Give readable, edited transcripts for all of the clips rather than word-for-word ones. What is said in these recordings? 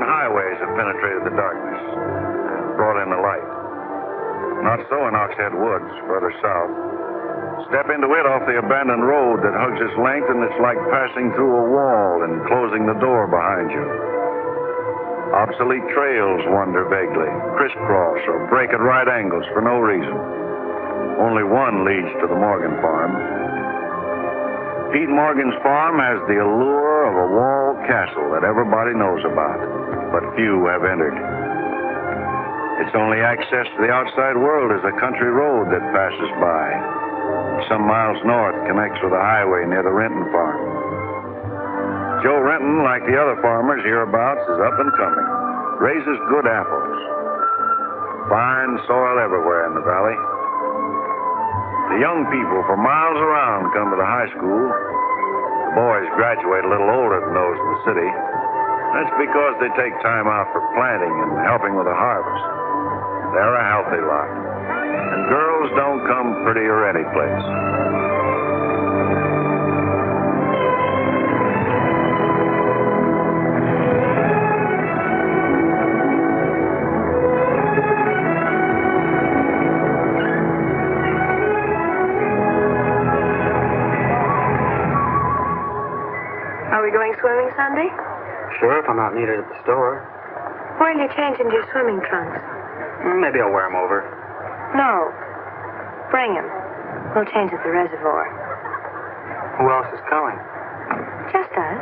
highways have penetrated the darkness and brought in the light. Not so in Oxhead Woods, further south. Step into it off the abandoned road that hugs its length, and it's like passing through a wall and closing the door behind you. Obsolete trails wander vaguely, crisscross or break at right angles for no reason. Only one leads to the Morgan farm. Pete Morgan's farm has the allure of a walled castle that everybody knows about, but few have entered. Its only access to the outside world is a country road that passes by. Some miles north connects with a highway near the Renton farm. Joe Renton, like the other farmers hereabouts, is up and coming. Raises good apples. Fine soil everywhere in the valley. The young people from miles around come to the high school. The boys graduate a little older than those in the city. That's because they take time out for planting and helping with the harvest. They're a healthy lot. And girls don't come prettier any place. Are we going swimming Sunday? Sure, if I'm not needed at the store. Where'll you change into your swimming trunks? Maybe I'll wear them over. No. Bring them. We'll change at the reservoir. Who else is coming? Just us.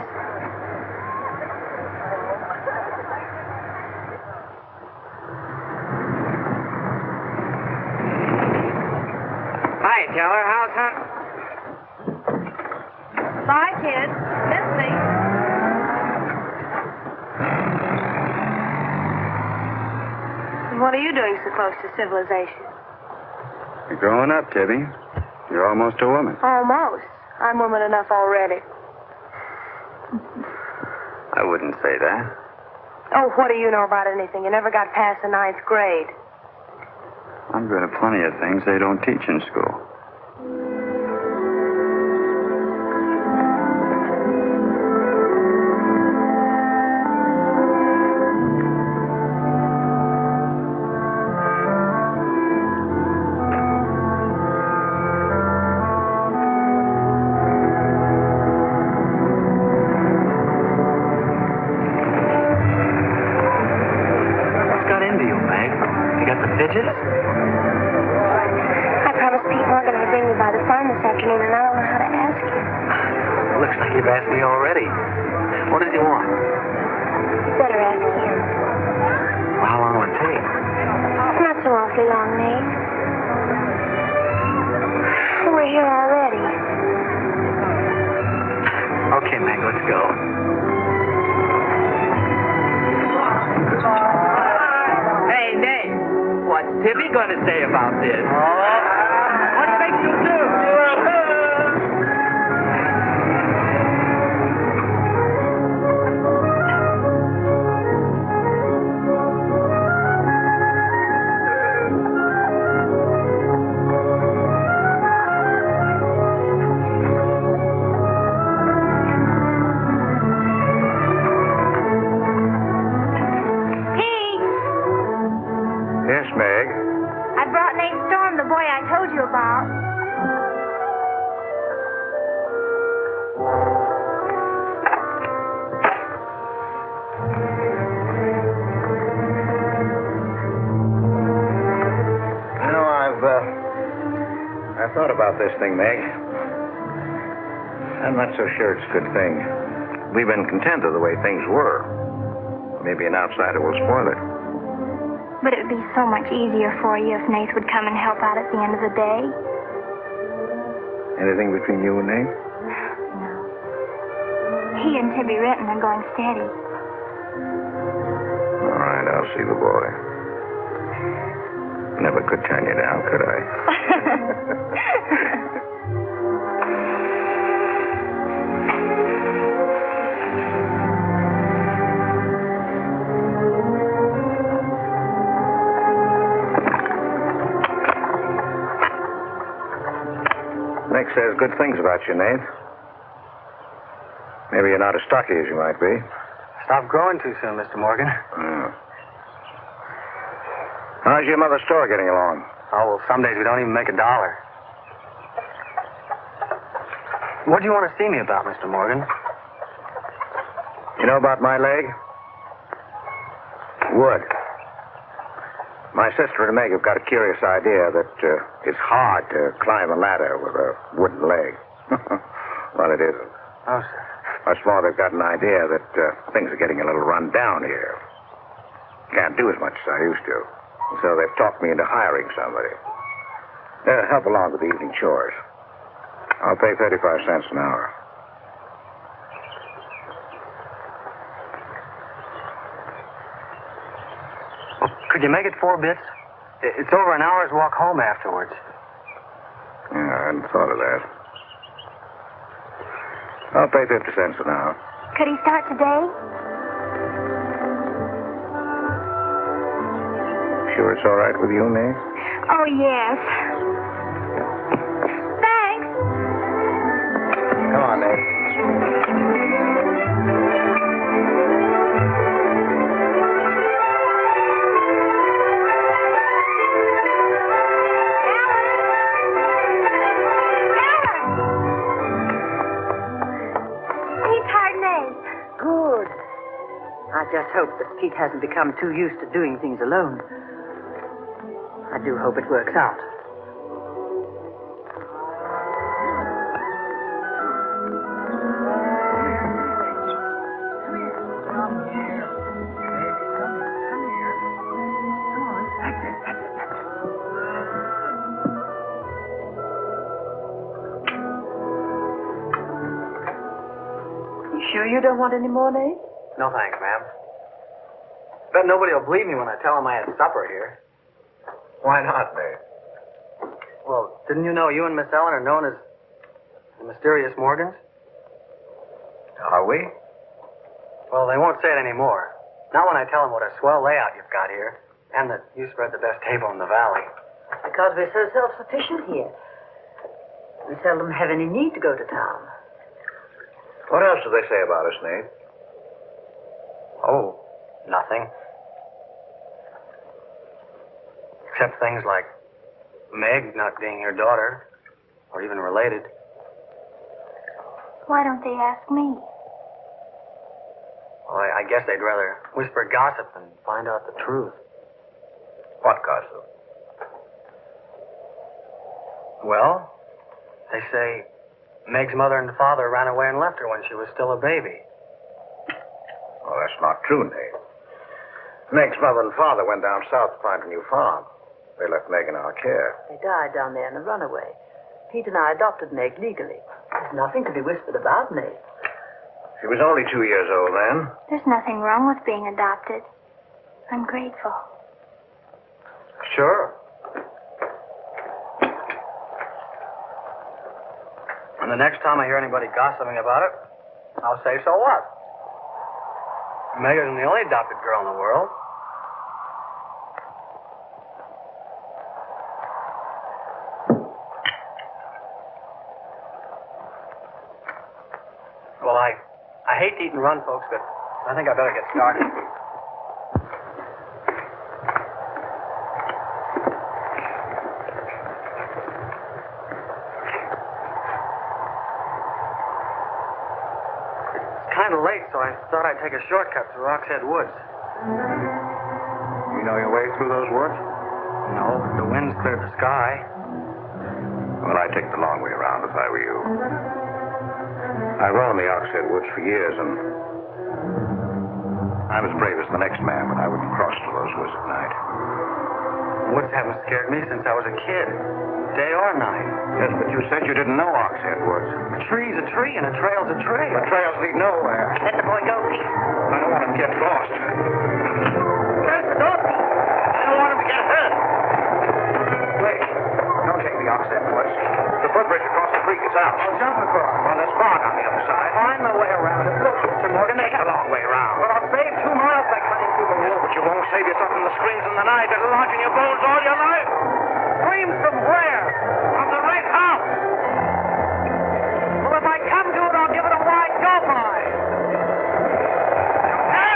Hi, Teller. How's hunting? Bye, kids. Miss me. What are you doing so close to civilization? You're growing up, Tibby. You're almost a woman. Almost. I'm woman enough already. I wouldn't say that. Oh, what do you know about anything? You never got past the 9th grade. I'm good at plenty of things they don't teach in school. I promised Pete Morgan I'd bring you by the farm this afternoon, and I don't know how to ask you. Looks like you've asked me already. What does he want? Better ask him. Well, how long will it take? Not so awfully long, Nate. We're here already. Okay, Meg, let's go. Hey, Nate. What's Tibby going to say about this? What makes you do? Yes, Meg. I brought Nate Storm, the boy I told you about. You know, I've thought about this thing, Meg. I'm not so sure it's a good thing. We've been content with the way things were. Maybe an outsider will spoil it. But it would be so much easier for you if Nate would come and help out at the end of the day. Anything between you and Nate? No. He and Tibby Renton are going steady. All right, I'll see the boy. Never could turn you down, could I? Nick says good things about you, Nate. Maybe you're not as stocky as you might be. Stop growing too soon, Mr. Morgan. How's your mother's store getting along? Oh, well, some days we don't even make $1. What do you want to see me about, Mr. Morgan? You know about my leg? Wood. My sister and Meg have got a curious idea that it's hard to climb a ladder with a wooden leg. Well, it isn't. Oh, sir. What's more, they've got an idea that things are getting a little run down here. Can't do as much as I used to. So they've talked me into hiring somebody. Help along with the evening chores. I'll pay 35 cents an hour. Well, could you make it 4 bits? It's over an hour's walk home afterwards. Yeah, I hadn't thought of that. I'll pay 50 cents an hour. Could he start today? Sure it's all right with you, May? Oh, yes. Thanks. Come on, May. Good. I just hope that Pete hasn't become too used to doing things alone. I do hope it works out. You sure you don't want any more, Nate? No, thanks, ma'am. Bet nobody will believe me when I tell them I had supper here. Why not, May? Well, didn't you know you and Miss Ellen are known as the mysterious Morgans? Are we? Well, they won't say it anymore. Not when I tell them what a swell layout you've got here, and that you spread the best table in the valley. Because we're so self-sufficient here. We seldom have any need to go to town. What else do they say about us, Nate? Oh, nothing. Except things like Meg not being your daughter, or even related. Why don't they ask me? Well, I guess they'd rather whisper gossip than find out the truth. What gossip? Well, they say Meg's mother and father ran away and left her when she was still a baby. Well, that's not true, Nate. Meg's mother and father went down south to find a new farm. They left Meg in our care. They died down there in a runaway. Pete and I adopted Meg legally. There's nothing to be whispered about, Nate. She was only 2 years old then. There's nothing wrong with being adopted. I'm grateful. Sure. And the next time I hear anybody gossiping about it, I'll say, so what? Meg isn't the only adopted girl in the world. Well, I hate to eat and run, folks, but I think I better get started. It's kind of late, so I thought I'd take a shortcut to Rockhead Woods. You know your way through those woods? No, the wind's cleared the sky. Well, I'd take the long way around if I were you. I roamed the Oxhead Woods for years, and I'm as brave as the next man, but I wouldn't cross to those woods at night. Woods haven't scared me since I was a kid, day or night. Yes, but you said you didn't know Oxhead Woods. A tree's a tree, and a trail's a trail. The trails lead nowhere. Let the boy go, Pete. I don't want him to get lost. Where's the door, Pete? I don't want him to get hurt. Wait, don't take the Oxhead Woods. The footbridge across the creek is out. I'll jump across. Well, there's fog on the other side. Find my way around it. Look, Mr. Morgan, Take the long way around. Well, I'll save 2 miles by cutting through the woods. But you won't save yourself from the screams in the night that'll lodge in your bones all your life. Screams from where? From the red house. Well, if I come to it, I'll give it a wide go by. Hey!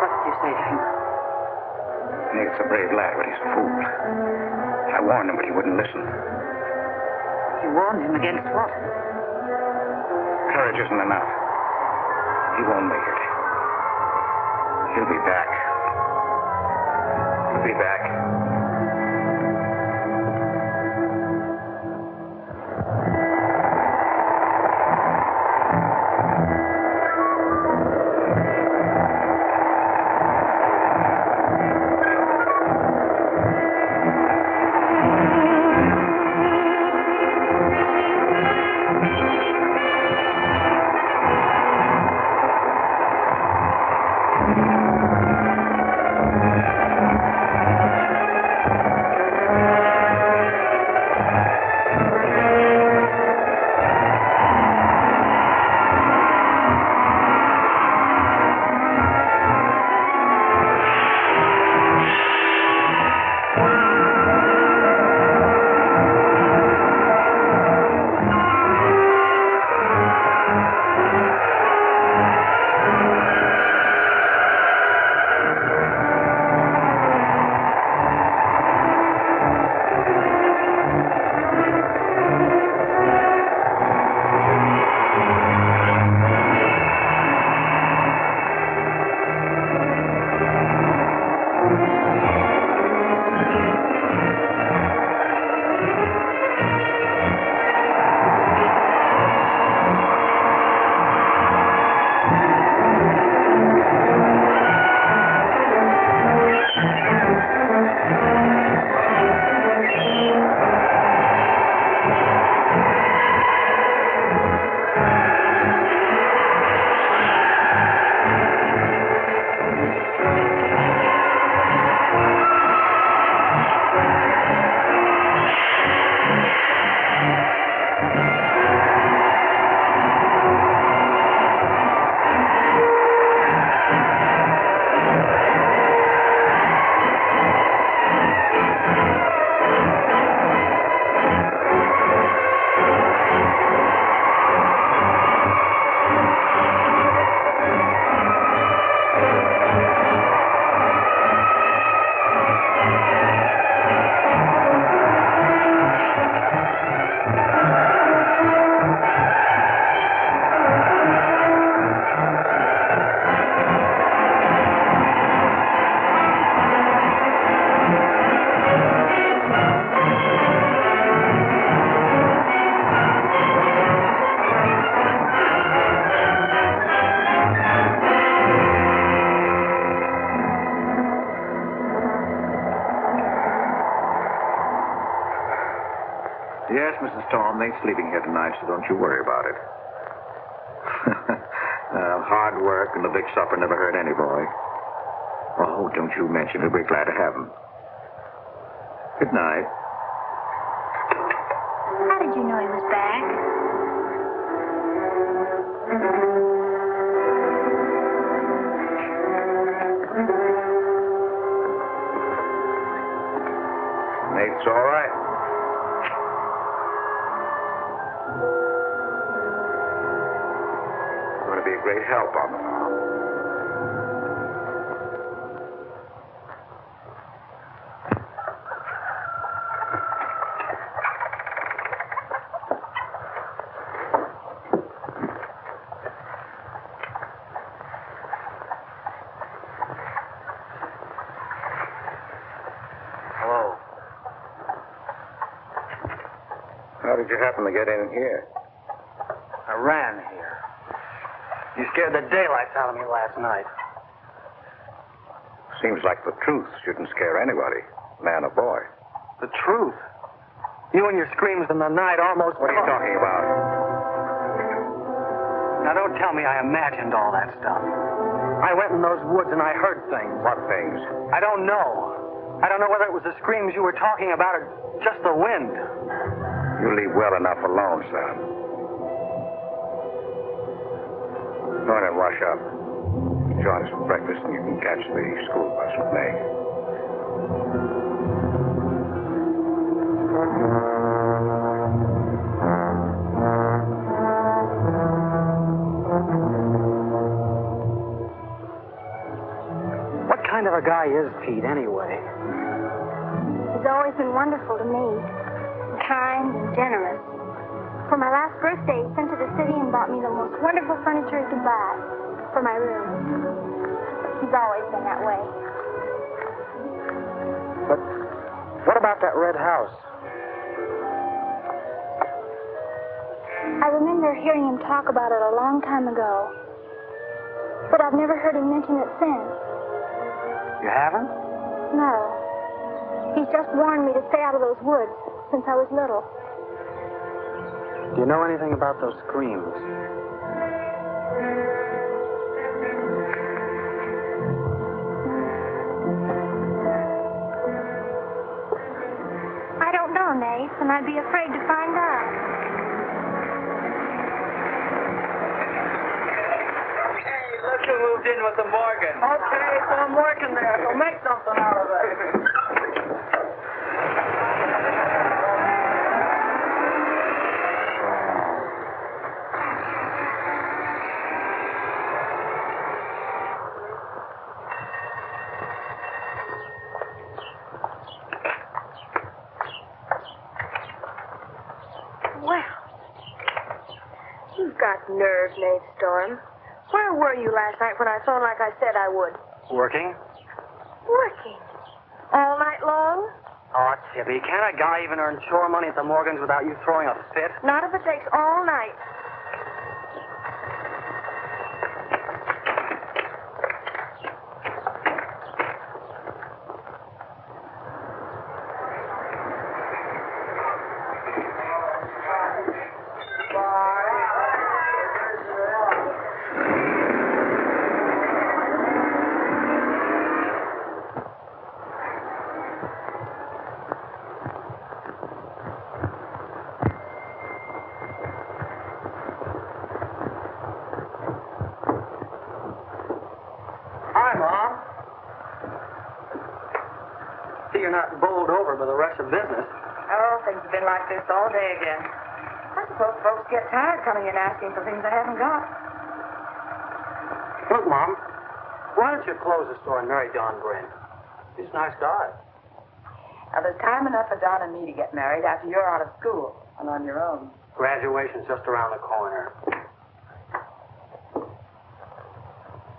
What did you say to him? Nate's a brave lad, but he's a fool. I warned him, but he wouldn't listen. You warned him against what? Courage isn't enough. He won't make it. He'll be back. He'll be back. Yes, Mrs. Storm, they're sleeping here tonight, so don't you worry about it. Hard work and the big supper never hurt any boy. Oh, don't you mention it. We're glad to have him. Good night. How did you know he was back? Nate's all right. Going to be a great help on the farm. Hello. How did you happen to get in here? I ran here. You scared the daylights out of me last night. Seems like the truth shouldn't scare anybody, man or boy. The truth. You and your screams in the night almost... What are you talking about? Now, don't tell me I imagined all that stuff. I went in those woods and I heard things. What things? I don't know. I don't know whether it was the screams you were talking about or just the wind. You leave well enough alone, son. Go in and wash up. Join us for breakfast and you can catch the school bus with me. kind of a guy is Pete, anyway? He's always been wonderful to me. Kind and generous. For my last birthday, he sent to the city and bought me the most wonderful furniture he could buy for my room. He's always been that way. But what about that red house? I remember hearing him talk about it a long time ago. But I've never heard him mention it since. You haven't? No. He's just warned me to stay out of those woods since I was little. Do you know anything about those screams? I don't know, Nate, and I'd be afraid to find out. Hey, look who moved in with the Morgan. Okay, so I'm working there, so make something out of it. Nerve, Nate Storm. Where were you last night when I saw like I said I would? Working? Working. All night long? Oh, Tibby, can't a guy even earn chore money at the Morgans without you throwing a fit? Not if it takes all night. You're not bowled over by the rush of business. Oh, things have been like this all day again. I suppose folks get tired coming in asking for things they haven't got. Look, Mom, why don't you close the store and marry Don Bryn? He's a nice guy. Now, there's time enough for Don and me to get married after you're out of school and on your own. Graduation's just around the corner.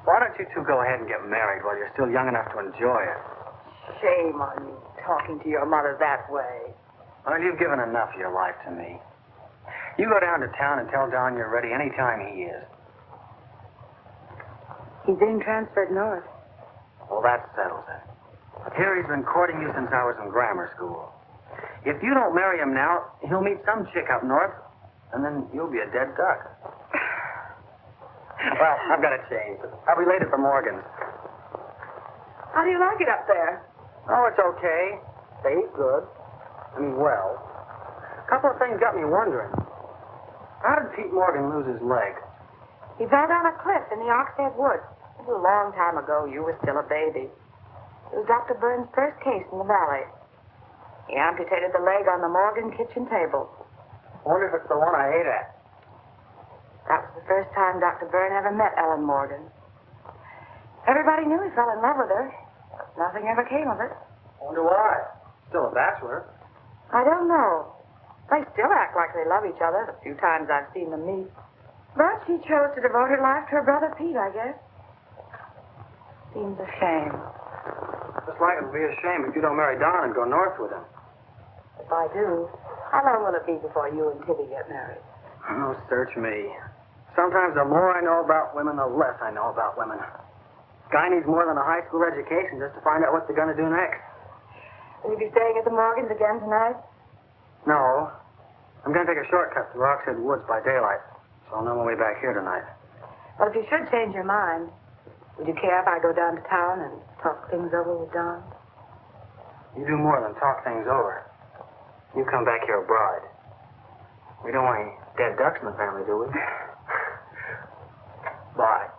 Why don't you two go ahead and get married while you're still young enough to enjoy it? Shame on you talking to your mother that way. Well, you've given enough of your life to me. You go down to town and tell Don you're ready any time he is. He's being transferred north. Well, that settles it. Here he's been courting you since I was in grammar school. If you don't marry him now, he'll meet some chick up north, and then you'll be a dead duck. Well, I've got to change. I'll be late at the Morgans. How do you like it up there? Oh, it's okay. They eat good. I mean, well. A couple of things got me wondering. How did Pete Morgan lose his leg? He fell down a cliff in the Oxhead Woods. It was a long time ago. You were still a baby. It was Dr. Burns' first case in the valley. He amputated the leg on the Morgan kitchen table. Wonder if it's the one I ate at. That was the first time Dr. Byrne ever met Ellen Morgan. Everybody knew he fell in love with her, but nothing ever came of it. Wonder why. Still a bachelor. I don't know. They still act like they love each other the few times I've seen them meet. But she chose to devote her life to her brother Pete, I guess. Seems a shame. Just like it would be a shame if you don't marry Don and go north with him. If I do, how long will it be before you and Tibby get married? Oh, search me. Sometimes the more I know about women, the less I know about women. Guy needs more than a high school education just to find out what they're going to do next. Will you be staying at the Morgans again tonight? No. I'm going to take a shortcut through Oxhead Woods by daylight, so I'll know my way back here tonight. Well, if you should change your mind, would you care if I go down to town and talk things over with Don? You do more than talk things over. You come back here a bride. We don't want any dead ducks in the family, do we? Bye.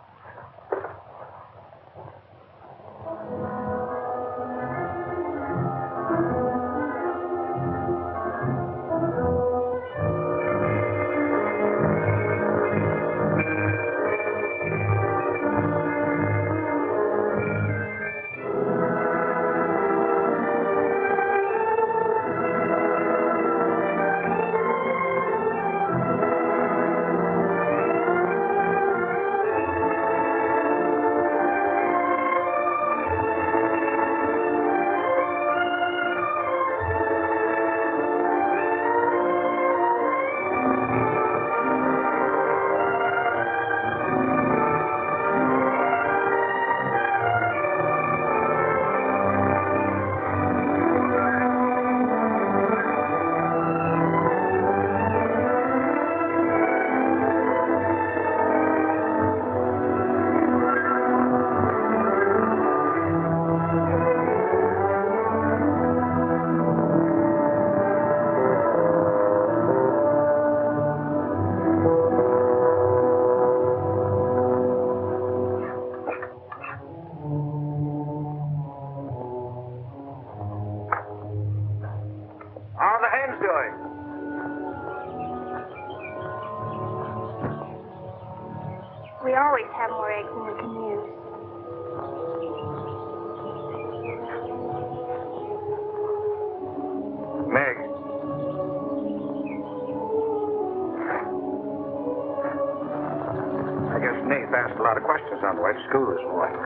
you went to school this morning.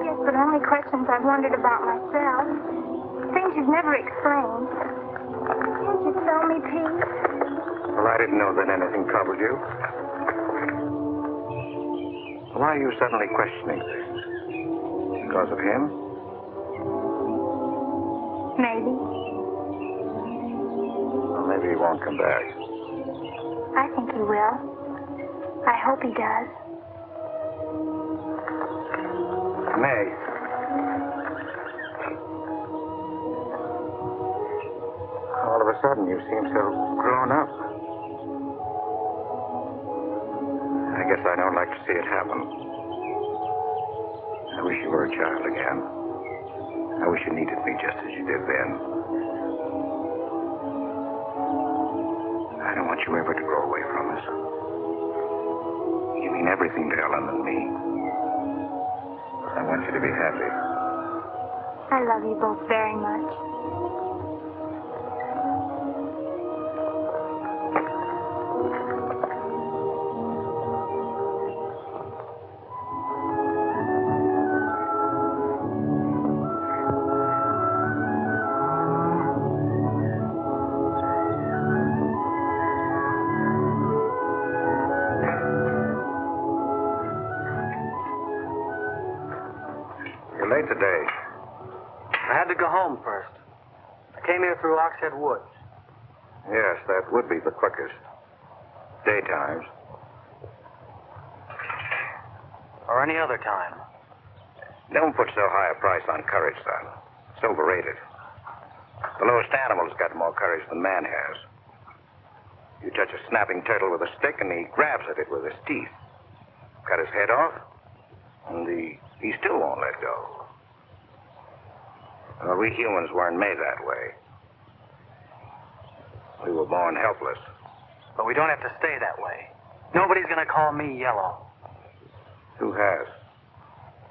Yes, but only questions I've wondered about myself. Things you've never explained. Can't you tell me, Pete? Well, I didn't know that anything troubled you. Why are you suddenly questioning things? Because of him? Maybe. Well, maybe he won't come back. I think he will. I hope he does. May. All of a sudden, you seem so grown up. I guess I don't like to see it happen. I wish you were a child again. I wish you needed me just as you did then. I don't want you ever to grow away from us. You mean everything to Ellen and me. I want you to be happy. I love you both very much. You're late today. I had to go home first. I came here through Oxhead Woods. Yes, that would be the quickest. Daytimes. Or any other time. Don't put so high a price on courage, son. It's overrated. The lowest animal's got more courage than man has. You touch a snapping turtle with a stick, and he grabs at it with his teeth. Cut his head off, and he still won't let go. Well, we humans weren't made that way. We were born helpless. But we don't have to stay that way. Nobody's gonna call me yellow. Who has?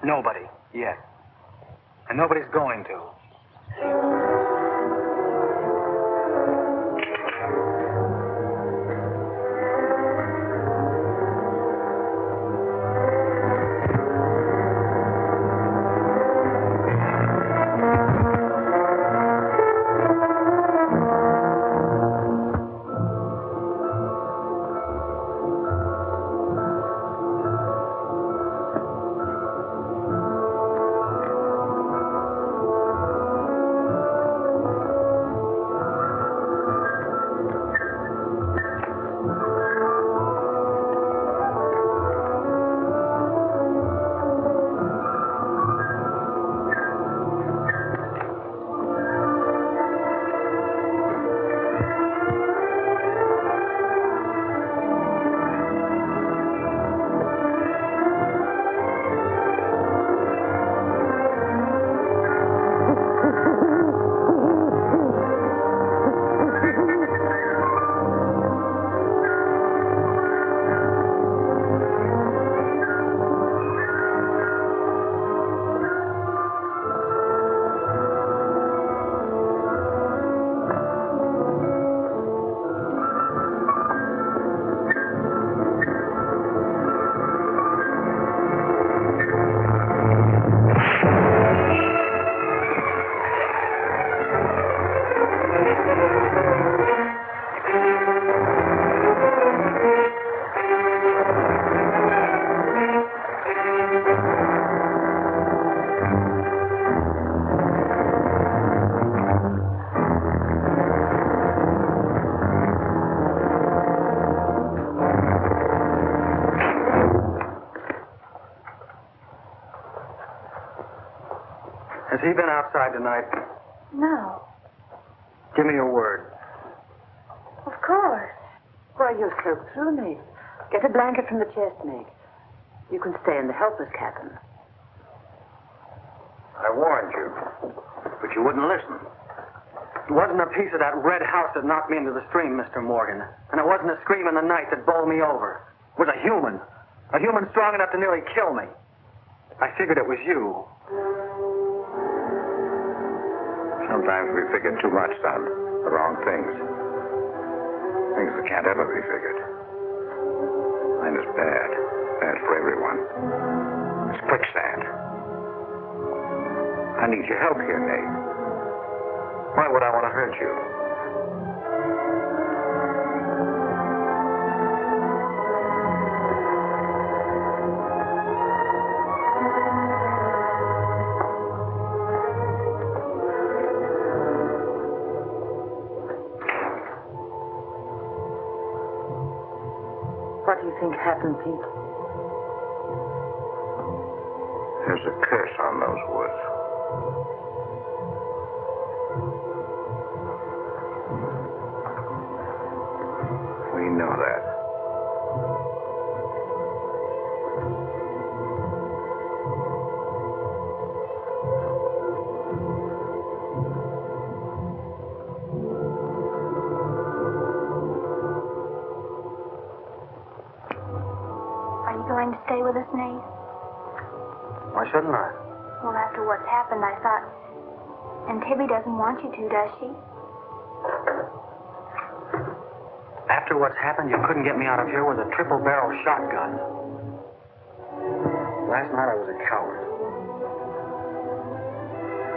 Nobody, yet. And nobody's going to. Has he been outside tonight? No. Give me your word. Of course. Why, you're so plummy. Get a blanket from the chest, Meg. You can stay in the helpless cabin. I warned you, but you wouldn't listen. It wasn't a piece of that red house that knocked me into the stream, Mr. Morgan. And it wasn't a scream in the night that bowled me over. It was a human. A human strong enough to nearly kill me. I figured it was you. Sometimes we figure too much, son. The wrong things. Things that can't ever be figured. Mine is bad. Bad for everyone. It's quicksand. I need your help here, Nate. Why would I want to hurt you? What do you think happened, Pete? There's a curse on those woods. We know that. Are you going to stay with us, Nate? Why shouldn't I? Well, after what's happened, I thought... And Tibby doesn't want you to, does she? After what's happened, you couldn't get me out of here with a triple-barrel shotgun. Last night I was a coward.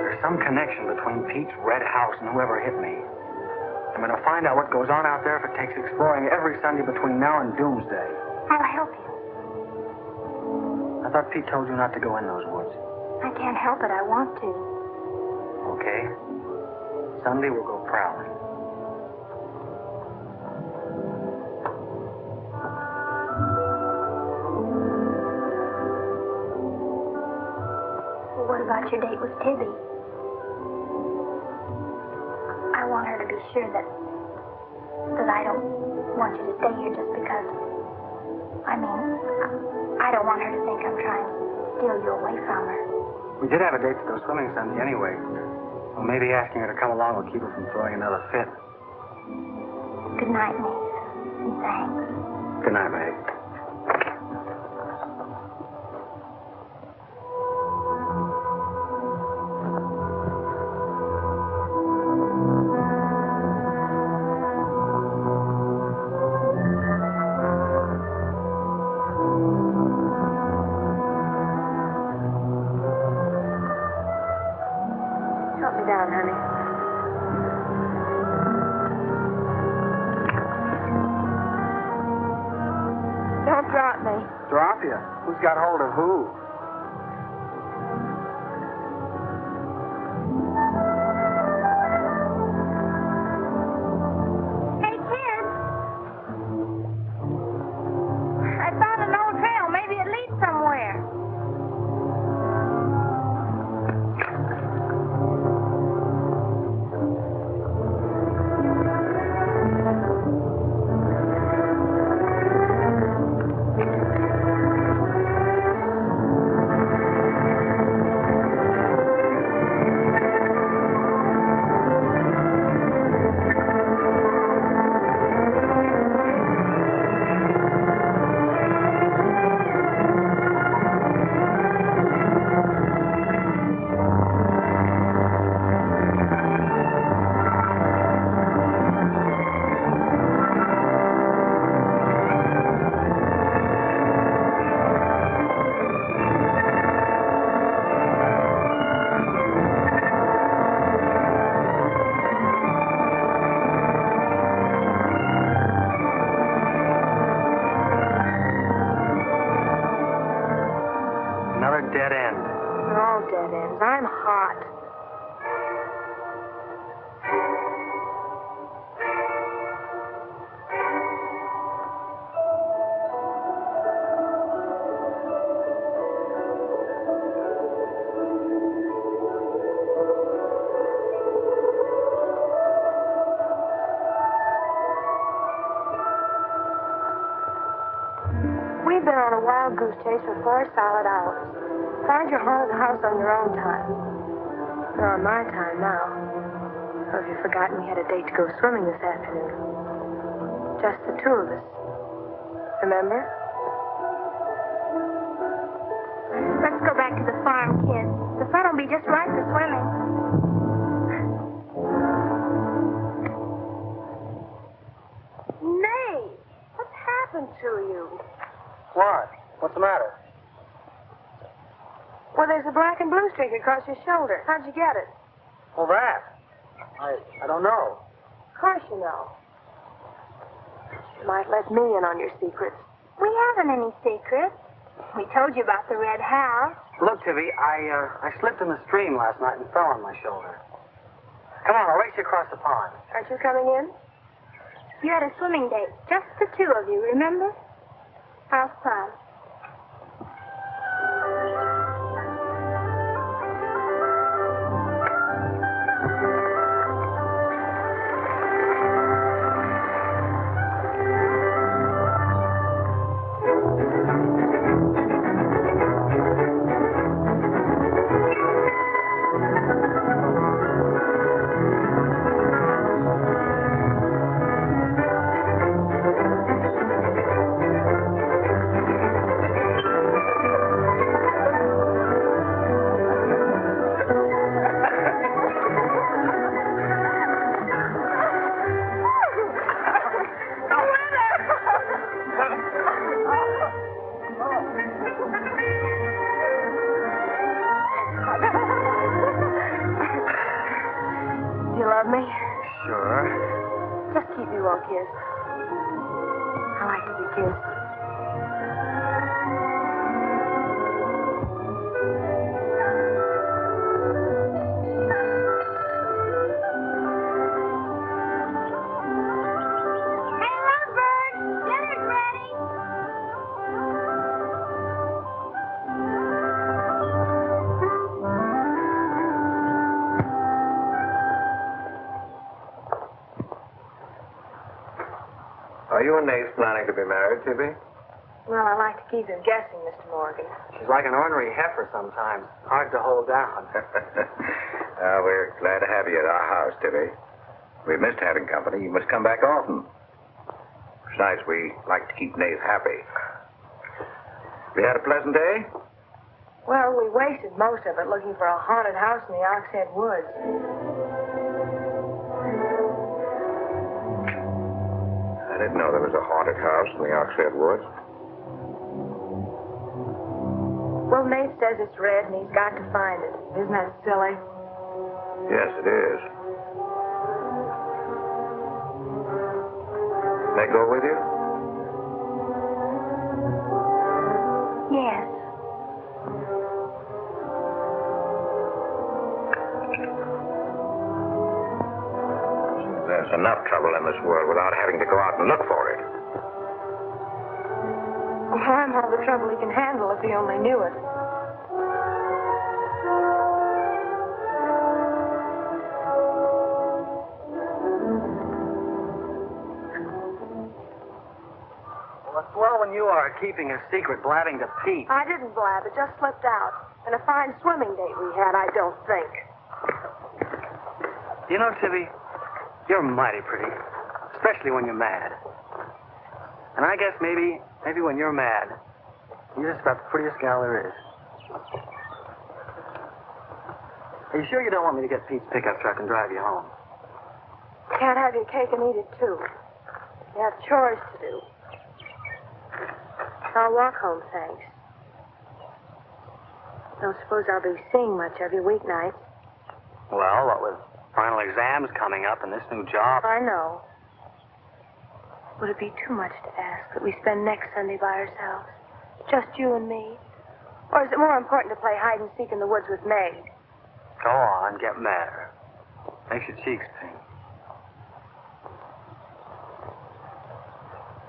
There's some connection between Pete's red house and whoever hit me. I'm going to find out what goes on out there if it takes exploring every Sunday between now and doomsday. I'll help you. I thought Pete told you not to go in those woods. I can't help it. I want to. Okay. Sunday we'll go prowling. Well, what about your date with Tibby? I want her to be sure that I don't want you to stay here just because... I don't want her to think I'm trying to steal you away from her. We did have a date to go swimming Sunday anyway. Well, maybe asking her to come along will keep her from throwing another fit. Good night, Nate. And thanks. Good night, Meg. Down, honey. Don't drop me. Drop you? Who's got hold of who? Hey, kids. I found an old trail. Maybe it leads somewhere. Dead end. They're all dead ends. I'm hot. We've been on a wild goose chase for 4 solid hours. Find your haunted house on your own time. Or on my time now. Or have you forgotten we had a date to go swimming this afternoon? Just the two of us. Remember? Let's go back to the farm, kids. The sun will be just right for swimming. Nate! What's happened to you? What? What's the matter? kick across your shoulder. How'd you get it? Well, that. I don't know. Of course you know. You might let me in on your secrets. We haven't any secrets. We told you about the red house. Look, Tibby, I slipped in the stream last night and fell on my shoulder. Come on, I'll race you across the pond. Aren't you coming in? You had a swimming date, just the two of you, remember? How's fun? Kiss. I like to be kissed. Hey, Lovebird, dinner's ready. Are you and Nace planning to be married, Tibby? Well, I like to keep him guessing, Mr. Morgan. She's like an ornery heifer sometimes. Hard to hold down. We're glad to have you at our house, Tibby. We missed having company. You must come back often. Besides, we like to keep Nace happy. We had a pleasant day? Well, we wasted most of it looking for a haunted house in the Oxhead Woods. I didn't know there was a haunted house in the Oxhead Woods. Well, Nate says it's red, and he's got to find it. Isn't that silly? Yes, it is. May I go with you? Yes. There's enough trouble in this world without having to go out and look for it. Well, I'm all the trouble he can handle if he only knew it. Well, it's swell when you are keeping a secret, blabbing to Pete. I didn't blab. It just slipped out. And a fine swimming date we had, I don't think. You know, Tibby, you're mighty pretty, especially when you're mad. And I guess maybe when you're mad, you're just about the prettiest gal there is. Are you sure you don't want me to get Pete's pickup truck and drive you home? Can't have your cake and eat it, too. You have chores to do. I'll walk home, thanks. Don't suppose I'll be seeing much of you weeknights. Well, what with final exams coming up and this new job. I know. Would it be too much to ask that we spend next Sunday by ourselves? Just you and me? Or is it more important to play hide and seek in the woods with Meg? Go on, get madder. Makes your cheeks pink.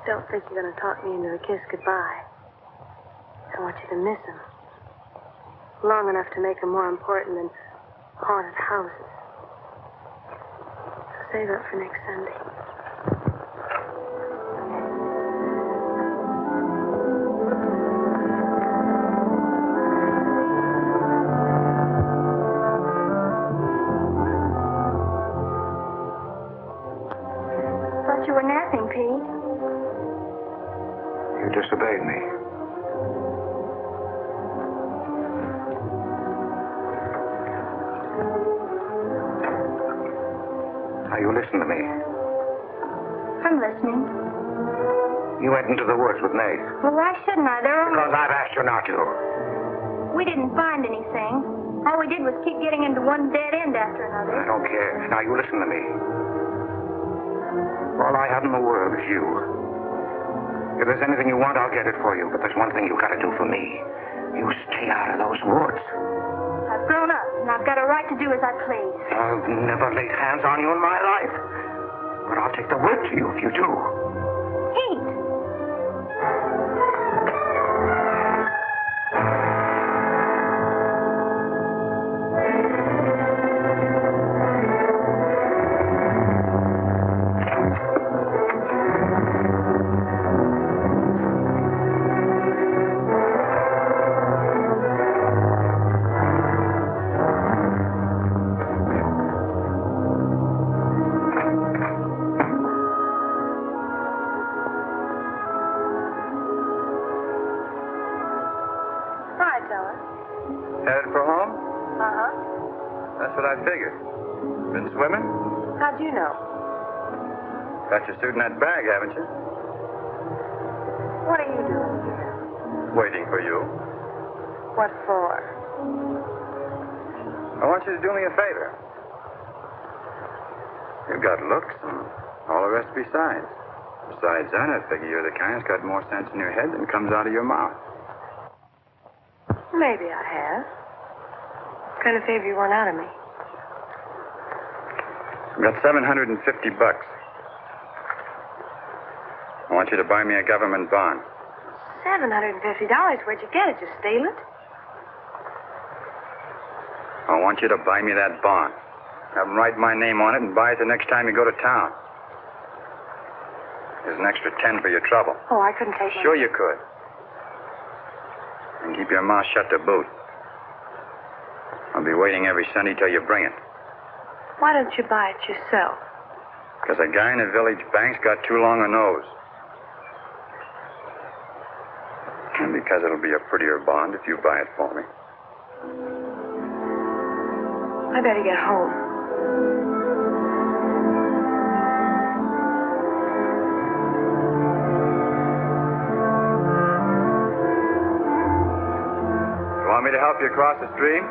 Don't think you're going to talk me into a kiss goodbye. I want you to miss him. Long enough to make him more important than haunted houses. So save that for next Sunday. Thought you were napping, Pete. You disobeyed me. Now, you listen to me. I'm listening. You went into the woods with Nate. Well, why shouldn't I? Because I've asked you not to. We didn't find anything. All we did was keep getting into one dead end after another. I don't care. Now, you listen to me. All I have in the world is you. If there's anything you want, I'll get it for you. But there's one thing you gotta do for me. You stay out of those woods. I've grown up, and I've got a right to do as I please. I've never laid hands on you in my life. But I'll take the word to you if you do. Pete! Headed for home? Uh-huh. That's what I figured. Been swimming? How'd you know? Got your suit in that bag, haven't you? What are you doing here? Waiting for you. What for? I want you to do me a favor. You've got looks and all the rest besides. Besides that, I figure you're the kind that's got more sense in your head than comes out of your mouth. Maybe I have. What kind of favor you want out of me? I've got $750. I want you to buy me a government bond. $750? Where'd you get it? You steal it? I want you to buy me that bond. Have them write my name on it and buy it the next time you go to town. There's an extra 10 for your trouble. Oh, I couldn't take Sure you could. And keep your mouth shut to boot. I'll be waiting every Sunday till you bring it. Why don't you buy it yourself? Because a guy in a village bank's got too long a nose. And because it'll be a prettier bond if you buy it for me. I better get home. You want me to help you across the stream?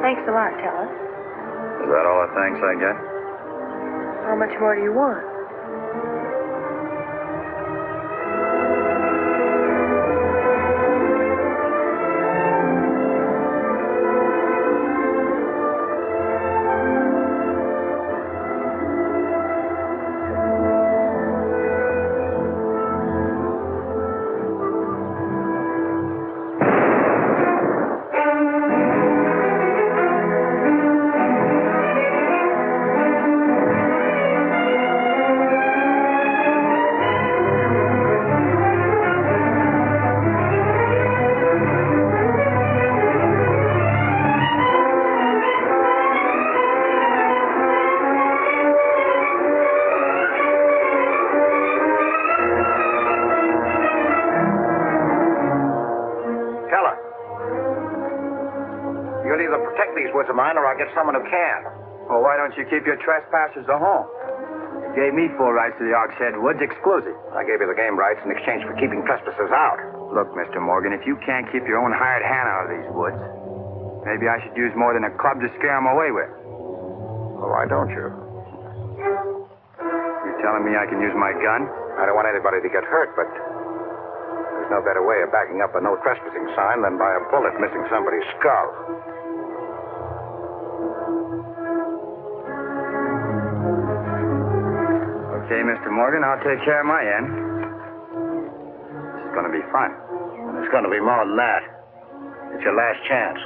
Thanks a lot, Teller. Is that all the thanks I get? How much more do you want? You'll either protect these woods of mine or I'll get someone who can. Well, why don't you keep your trespassers at home? You gave me full rights to the Oxhead Woods exclusive. I gave you the game rights in exchange for keeping trespassers out. Look, Mr. Morgan, if you can't keep your own hired hand out of these woods, maybe I should use more than a club to scare them away with. Well, why don't you? You telling me I can use my gun? I don't want anybody to get hurt, but there's no better way of backing up a no trespassing sign than by a bullet missing somebody's skull. Okay, Mr. Morgan, I'll take care of my end. It's going to be fun. And it's going to be more than that. It's your last chance.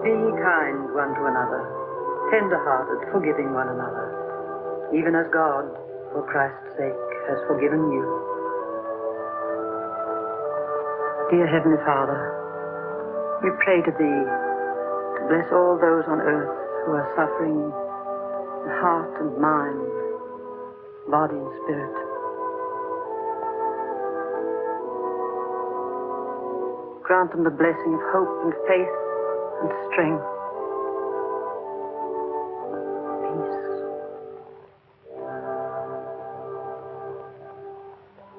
Be kind one to another, tender-hearted, forgiving one another, even as God, for Christ's sake, has forgiven you. Dear Heavenly Father, we pray to Thee to bless all those on earth who are suffering in heart and mind, body and spirit. Grant them the blessing of hope and faith and strength. Peace.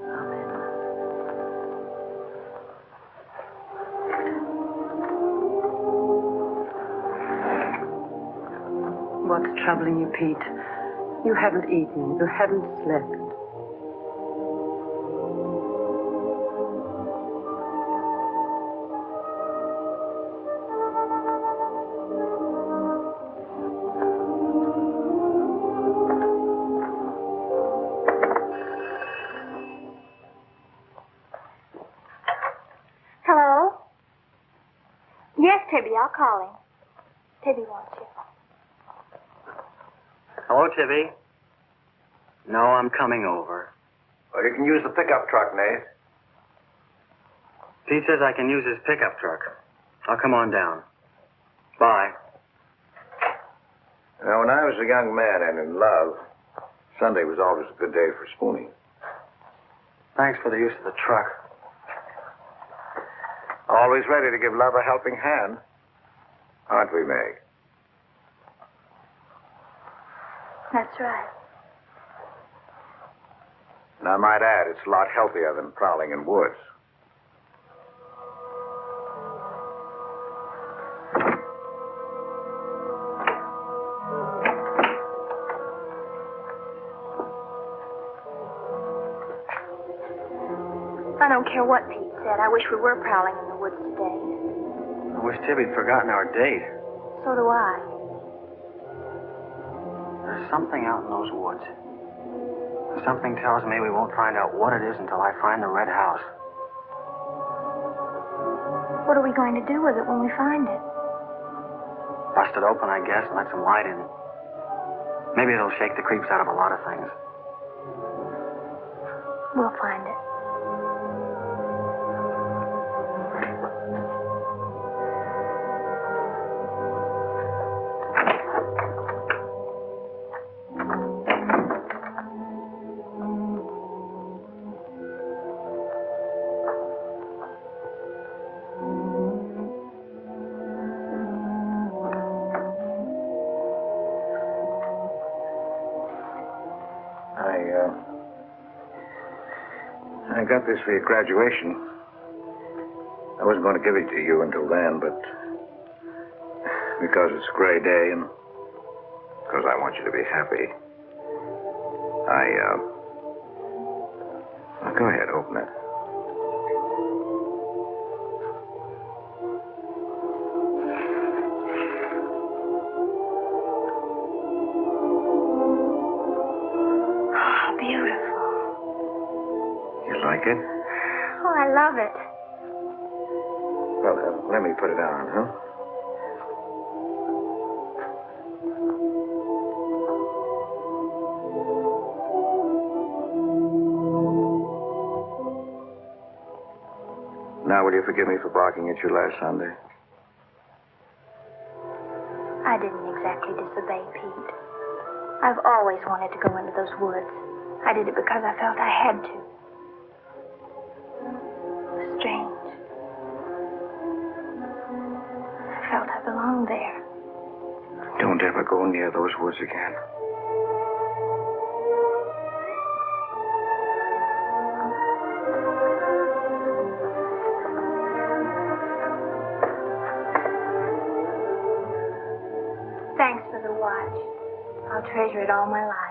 Amen. What's troubling you, Pete? You haven't eaten. You haven't slept. Hello? Yes, Tibby, I'll call him. Tibby wants you. Hello, Tibby. No, I'm coming over. Well, you can use the pickup truck, Nate. Pete says I can use his pickup truck. I'll come on down. Bye. You know, when I was a young man and in love, Sunday was always a good day for spooning. Thanks for the use of the truck. Always ready to give love a helping hand. Aren't we, Meg? That's right. And I might add, it's a lot healthier than prowling in woods. I don't care what Pete said. I wish we were prowling in the woods today. I wish Tibby'd forgotten our date. So do I. There's something out in those woods. Something tells me we won't find out what it is until I find the red house. What are we going to do with it when we find it? Bust it open, I guess, and let some light in. Maybe it'll shake the creeps out of a lot of things. We'll find it. I got this for your graduation. I wasn't going to give it to you until then, but because it's a gray day and because I want you to be happy, well, go ahead, open it. Like it? Oh, I love it. Well, let me put it on, huh? Now, will you forgive me for barking at you last Sunday? I didn't exactly disobey Pete. I've always wanted to go into those woods. I did it because I felt I had to. Strange. I felt I belonged there. Don't ever go near those woods again. Thanks for the watch. I'll treasure it all my life.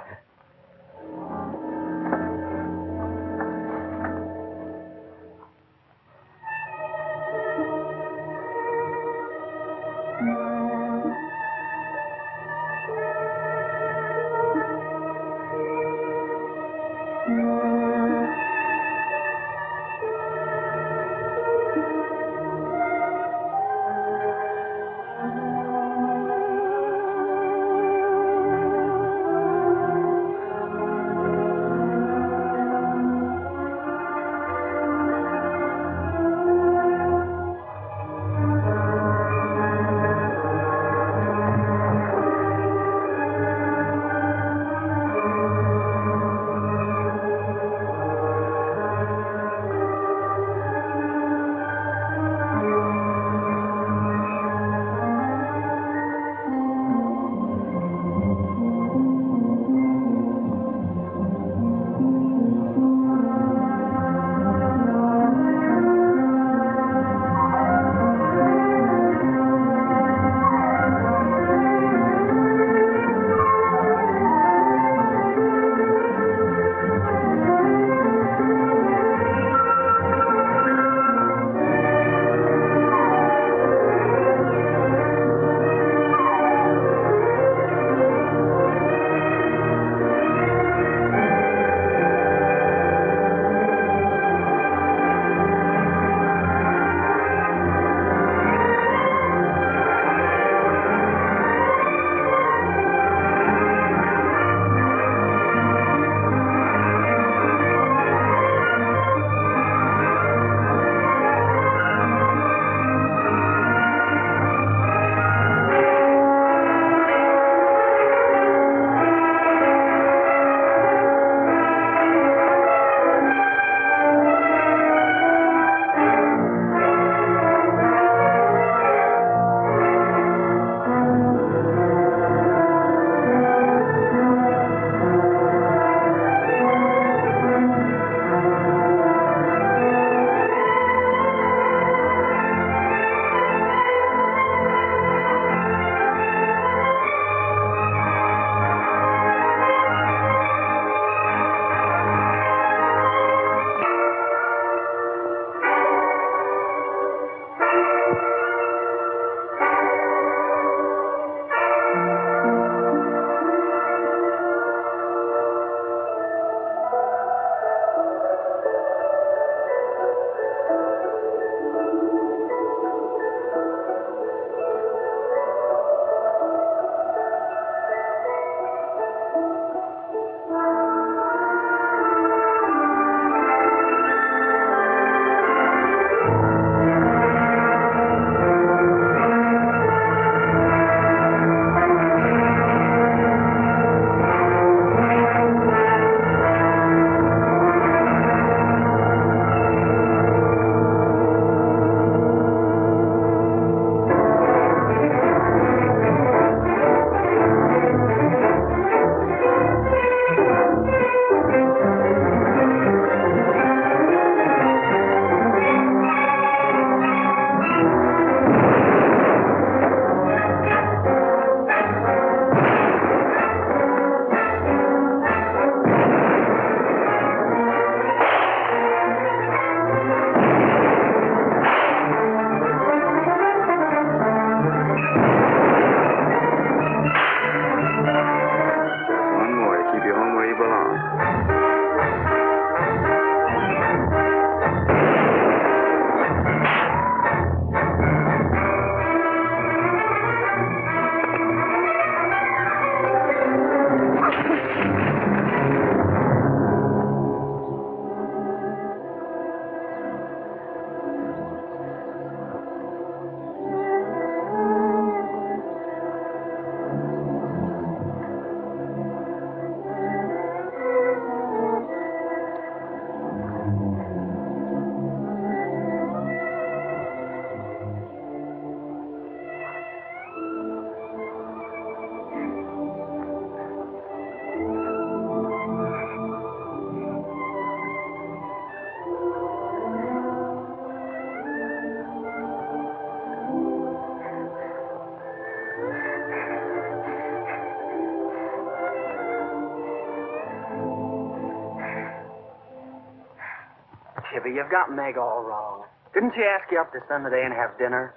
Tibby, you've got Meg all wrong. Didn't she ask you up to spend the day and have dinner?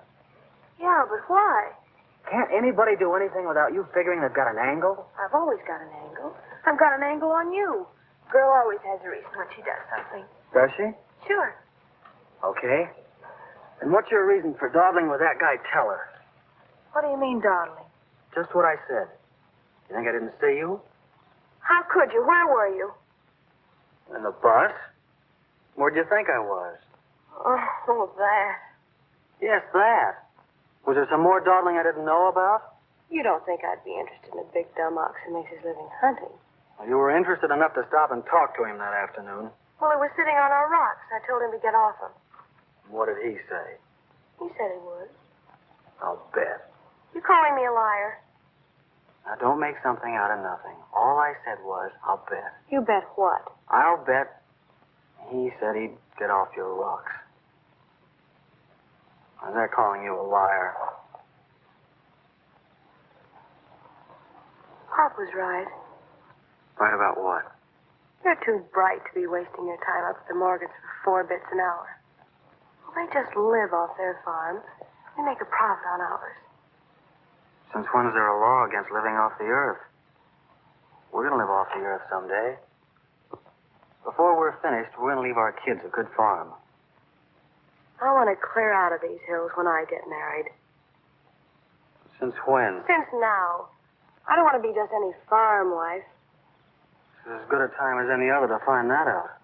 Yeah, but why? Can't anybody do anything without you figuring they've got an angle? I've always got an angle. I've got an angle on you. Girl always has a reason when she does something. Does she? Sure. Okay. And what's your reason for dawdling with that guy Teller? What do you mean, dawdling? Just what I said. You think I didn't see you? How could you? Where were you? In the bus? Where'd you think I was? Oh, that. Yes, that. Was there some more dawdling I didn't know about? You don't think I'd be interested in a big dumb ox who makes his living hunting? Well, you were interested enough to stop and talk to him that afternoon. Well, he was sitting on our rocks. I told him to get off them. What did he say? He said he would. I'll bet. You calling me a liar? Now, don't make something out of nothing. All I said was, I'll bet. You bet what? I'll bet he said he'd get off your rocks. Is that calling you a liar? Pop was right. Right about what? You're too bright to be wasting your time up at the Morgans for 4 bits an hour. Well, they just live off their farm. They make a profit on ours. Since when is there a law against living off the earth? We're going to live off the earth someday. Before we're finished, we're going to leave our kids a good farm. I want to clear out of these hills when I get married. Since when? Since now. I don't want to be just any farm wife. It's as good a time as any other to find that out.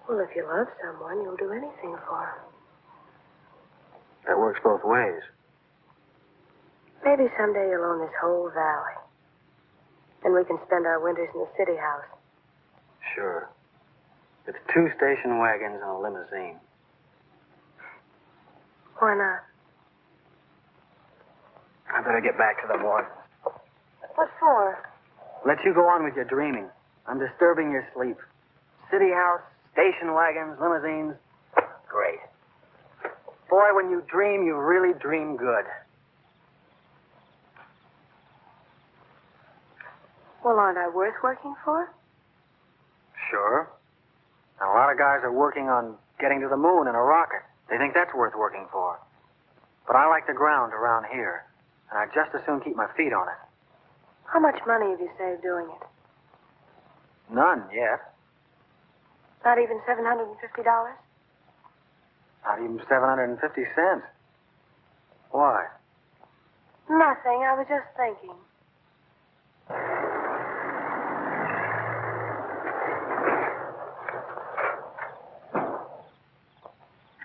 Well, if you love someone, you'll do anything for him. That works both ways. Maybe someday you'll own this whole valley. And we can spend our winters in the city house. Sure. It's 2 station wagons and a limousine. Why not? I better get back to the morgue. What for? Let you go on with your dreaming. I'm disturbing your sleep. City house, station wagons, limousines. Great. Boy, when you dream, you really dream good. Well, aren't I worth working for? Sure. And a lot of guys are working on getting to the moon in a rocket. They think that's worth working for. But I like the ground around here, and I'd just as soon keep my feet on it. How much money have you saved doing it? None yet. Not even $750? Not even 750 cents. Why? Nothing. I was just thinking.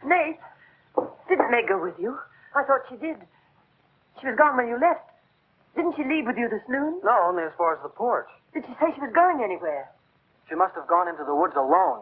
Nate, didn't Meg go with you? I thought she did. She was gone when you left. Didn't she leave with you this noon? No, only as far as the porch. Did she say she was going anywhere? She must have gone into the woods alone.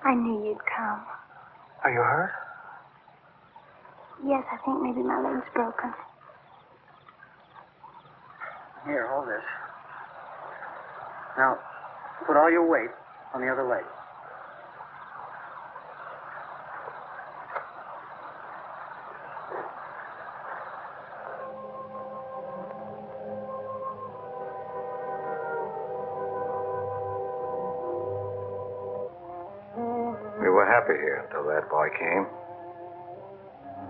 I knew you'd come. Are you hurt? Yes, I think maybe my leg's broken. Here, hold this. Now, put all your weight on the other leg. We were happy here until that boy came.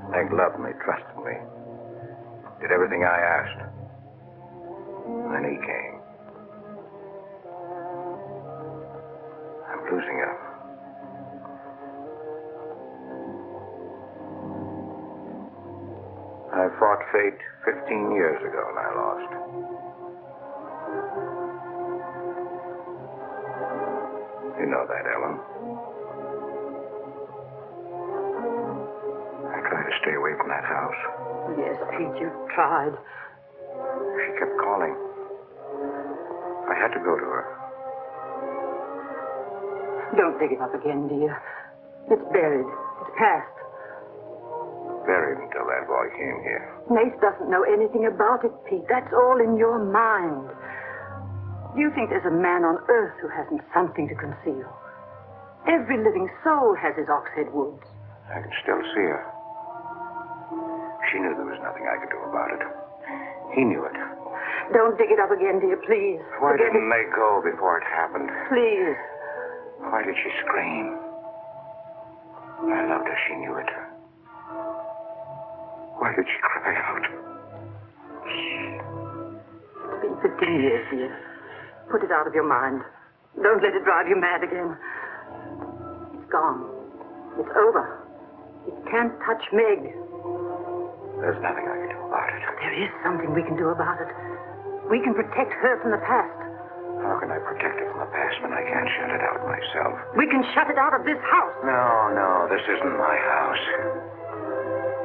Meg loved me, trusted me, did everything I asked. And then he came. I'm losing her. I fought fate 15 years ago and I lost. You know that, Ellen. I tried to stay away from that house. Yes, Pete, you tried. She kept calling. I had to go to her. Don't dig it up again, dear. It's buried. It's past. Buried until that boy came here. Nace doesn't know anything about it, Pete. That's all in your mind. Do you think there's a man on earth who hasn't something to conceal? Every living soul has his Oxhead Woods. I can still see her. She knew there was nothing I could do about it. He knew it. Don't dig it up again, dear, please. Why Forget didn't it. they go before it happened? Please. Why did she scream? I loved her. She knew it. Why did she cry out? It's been 15 years, dear. Put it out of your mind. Don't let it drive you mad again. It's gone. It's over. You can't touch Meg. There's nothing I can do about it. There is something we can do about it. We can protect her from the past. How can I protect it from the past when I can't shut it out myself? We can shut it out of this house. No, this isn't my house.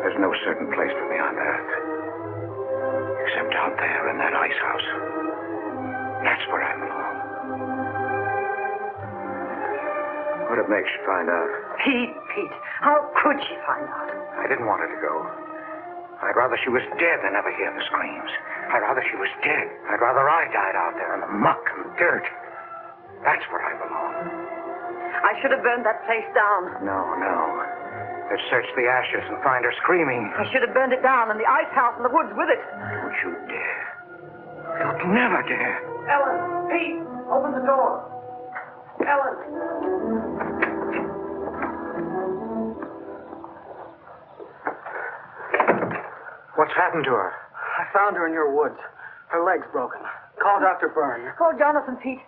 There's no certain place for me on earth. Except out there in that ice house. That's where I belong. What if Meg should find out? Pete, how could she find out? I didn't want her to go. I'd rather she was dead than ever hear the screams. I'd rather she was dead. I'd rather I died out there in the muck and dirt. That's where I belong. I should have burned that place down. No. They'd search the ashes and find her screaming. I should have burned it down and the ice house in the woods with it. Don't you dare. You'd never dare. Ellen, Pete, open the door. Ellen. What's happened to her? I found her in your woods. Her leg's broken. Call Dr. Byrne. Call Jonathan, Pete.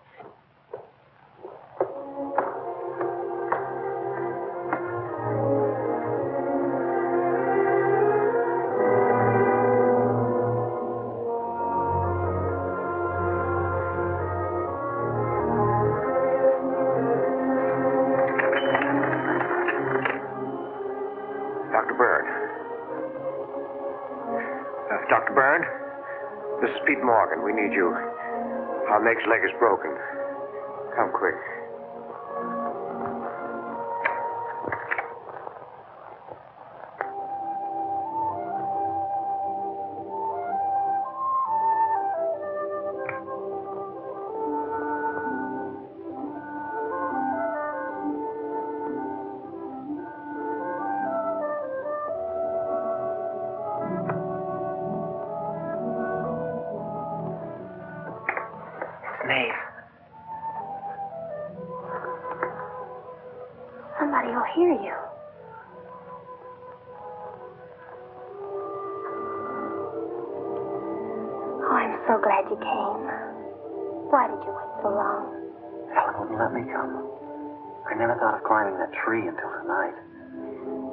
Dr. Byrne. Dr. Byrne? This is Pete Morgan. We need you. Our Meg's leg is broken. Come quick. Somebody will hear you. Oh, I'm so glad you came. Why did you wait so long? Ellen wouldn't let me come. I never thought of climbing that tree until tonight.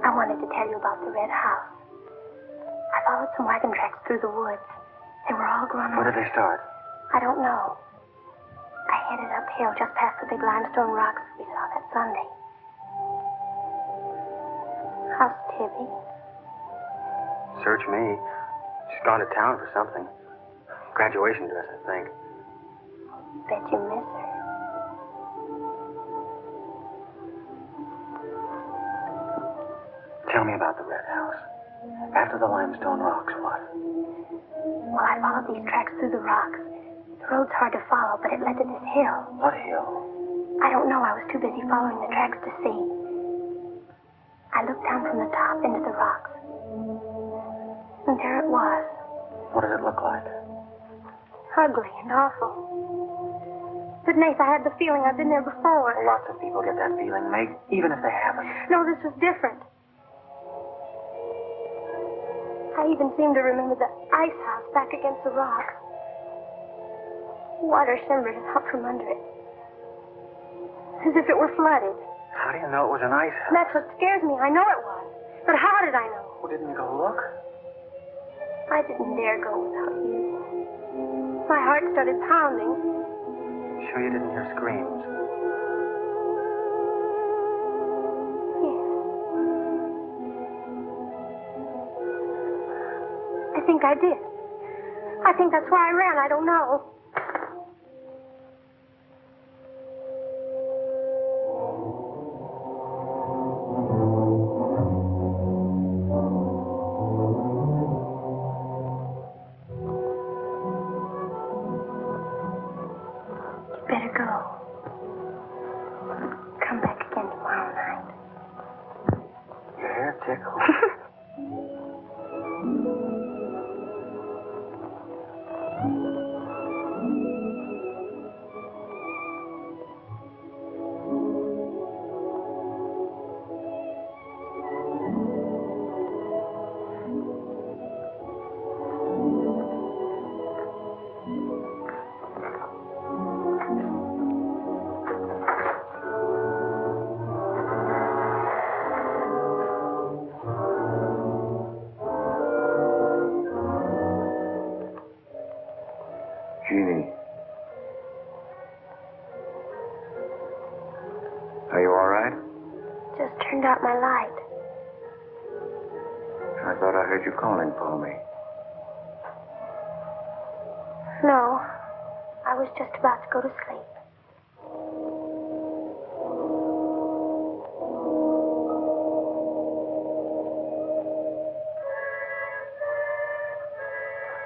I wanted to tell you about the red house. I followed some wagon tracks through the woods. They were all grown Where up. did they start? I don't know. I headed uphill just past the big limestone rocks we saw that Sunday. How's Tibby? Search me. She's gone to town for something. Graduation dress, I think. Bet you miss her. Tell me about the red house. After the limestone rocks, what? Well, I followed these tracks through the rocks. The road's hard to follow, but it led to this hill. What hill? I don't know. I was too busy following the tracks to see. I looked down from the top into the rocks. And there it was. What does it look like? Ugly and awful. But, Nath, I had the feeling I'd been there before. Lots of people get that feeling, Meg, even if they haven't. No, this was different. I even seemed to remember the ice house back against the rocks. Water shimmered out from under it. As if it were flooded. How do you know it was an ice house? That's what scares me. I know it was. But how did I know? Well, didn't you go look? I didn't dare go without you. My heart started pounding. Sure you didn't hear screams? Yes. I think I did. I think that's why I ran. I don't know. tickle. Jeannie. Are you all right? Just turned out my light. I thought I heard you calling for me. No, I was just about to go to sleep.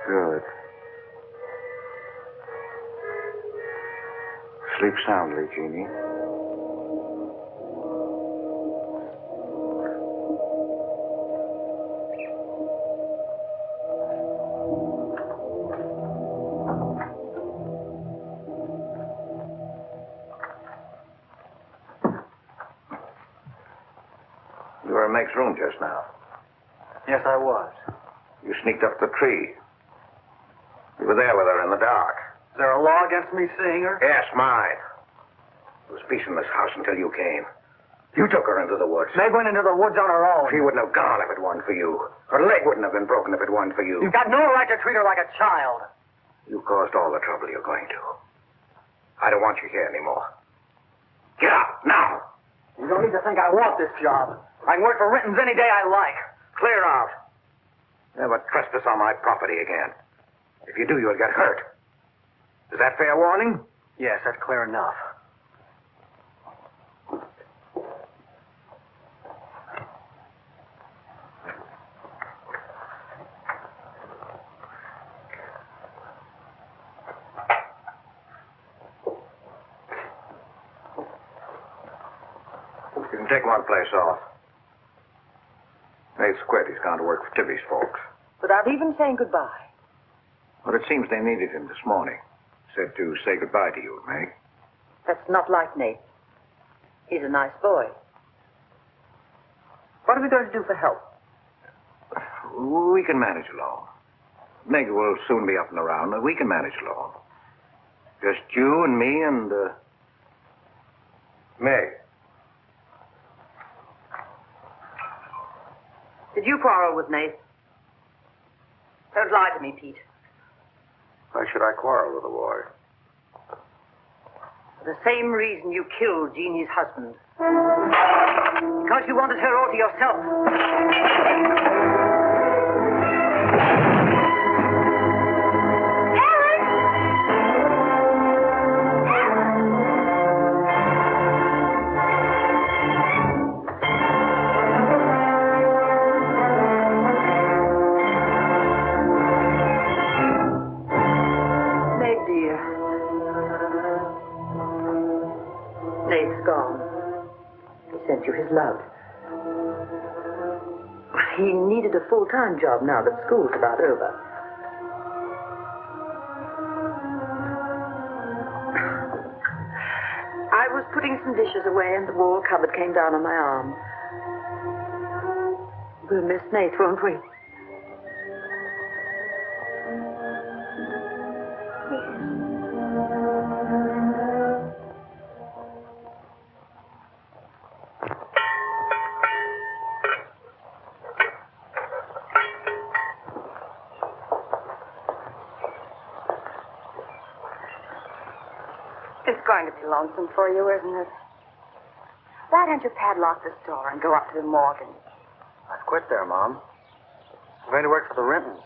Good. Sleep soundly, Jeannie. You were in Meg's room just now. Yes, I was. You sneaked up the tree. You were there with her in the dark. Is there a law against me seeing her? Yes, mine. There was peace in this house until you came. You took her into the woods. Meg went into the woods on her own. She wouldn't have gone if it weren't for you. Her leg wouldn't have been broken if it weren't for you. You've got no right to treat her like a child. You caused all the trouble you're going to. I don't want you here anymore. Get out, now! You don't need to think I want this job. I can work for Ritten's any day I like. Clear out. Never trespass on my property again. If you do, you'll get hurt. Is that fair warning? Yes, that's clear enough. You can take one place off. Nate's quit. He's gone to work for Tibby's folks. Without even saying goodbye. But it seems they needed him this morning. Said to say goodbye to you, Meg. That's not like Nate. He's a nice boy. What are we going to do for help? We can manage alone. Meg will soon be up and around. We can manage alone. Just you and me and, Meg. Did you quarrel with Nate? Don't lie to me, Pete. Why should I quarrel with the boy? For the same reason you killed Jeannie's husband. Because you wanted her all to yourself. Sent you his love. He needed a full-time job now that school's about over. I was putting some dishes away and the wall cupboard came down on my arm. We'll miss Nate, won't we? It's going to be lonesome for you, isn't it? Why don't you padlock this door and go up to the Morgan? I've quit there, Mom. I'm going to work for the Rintons.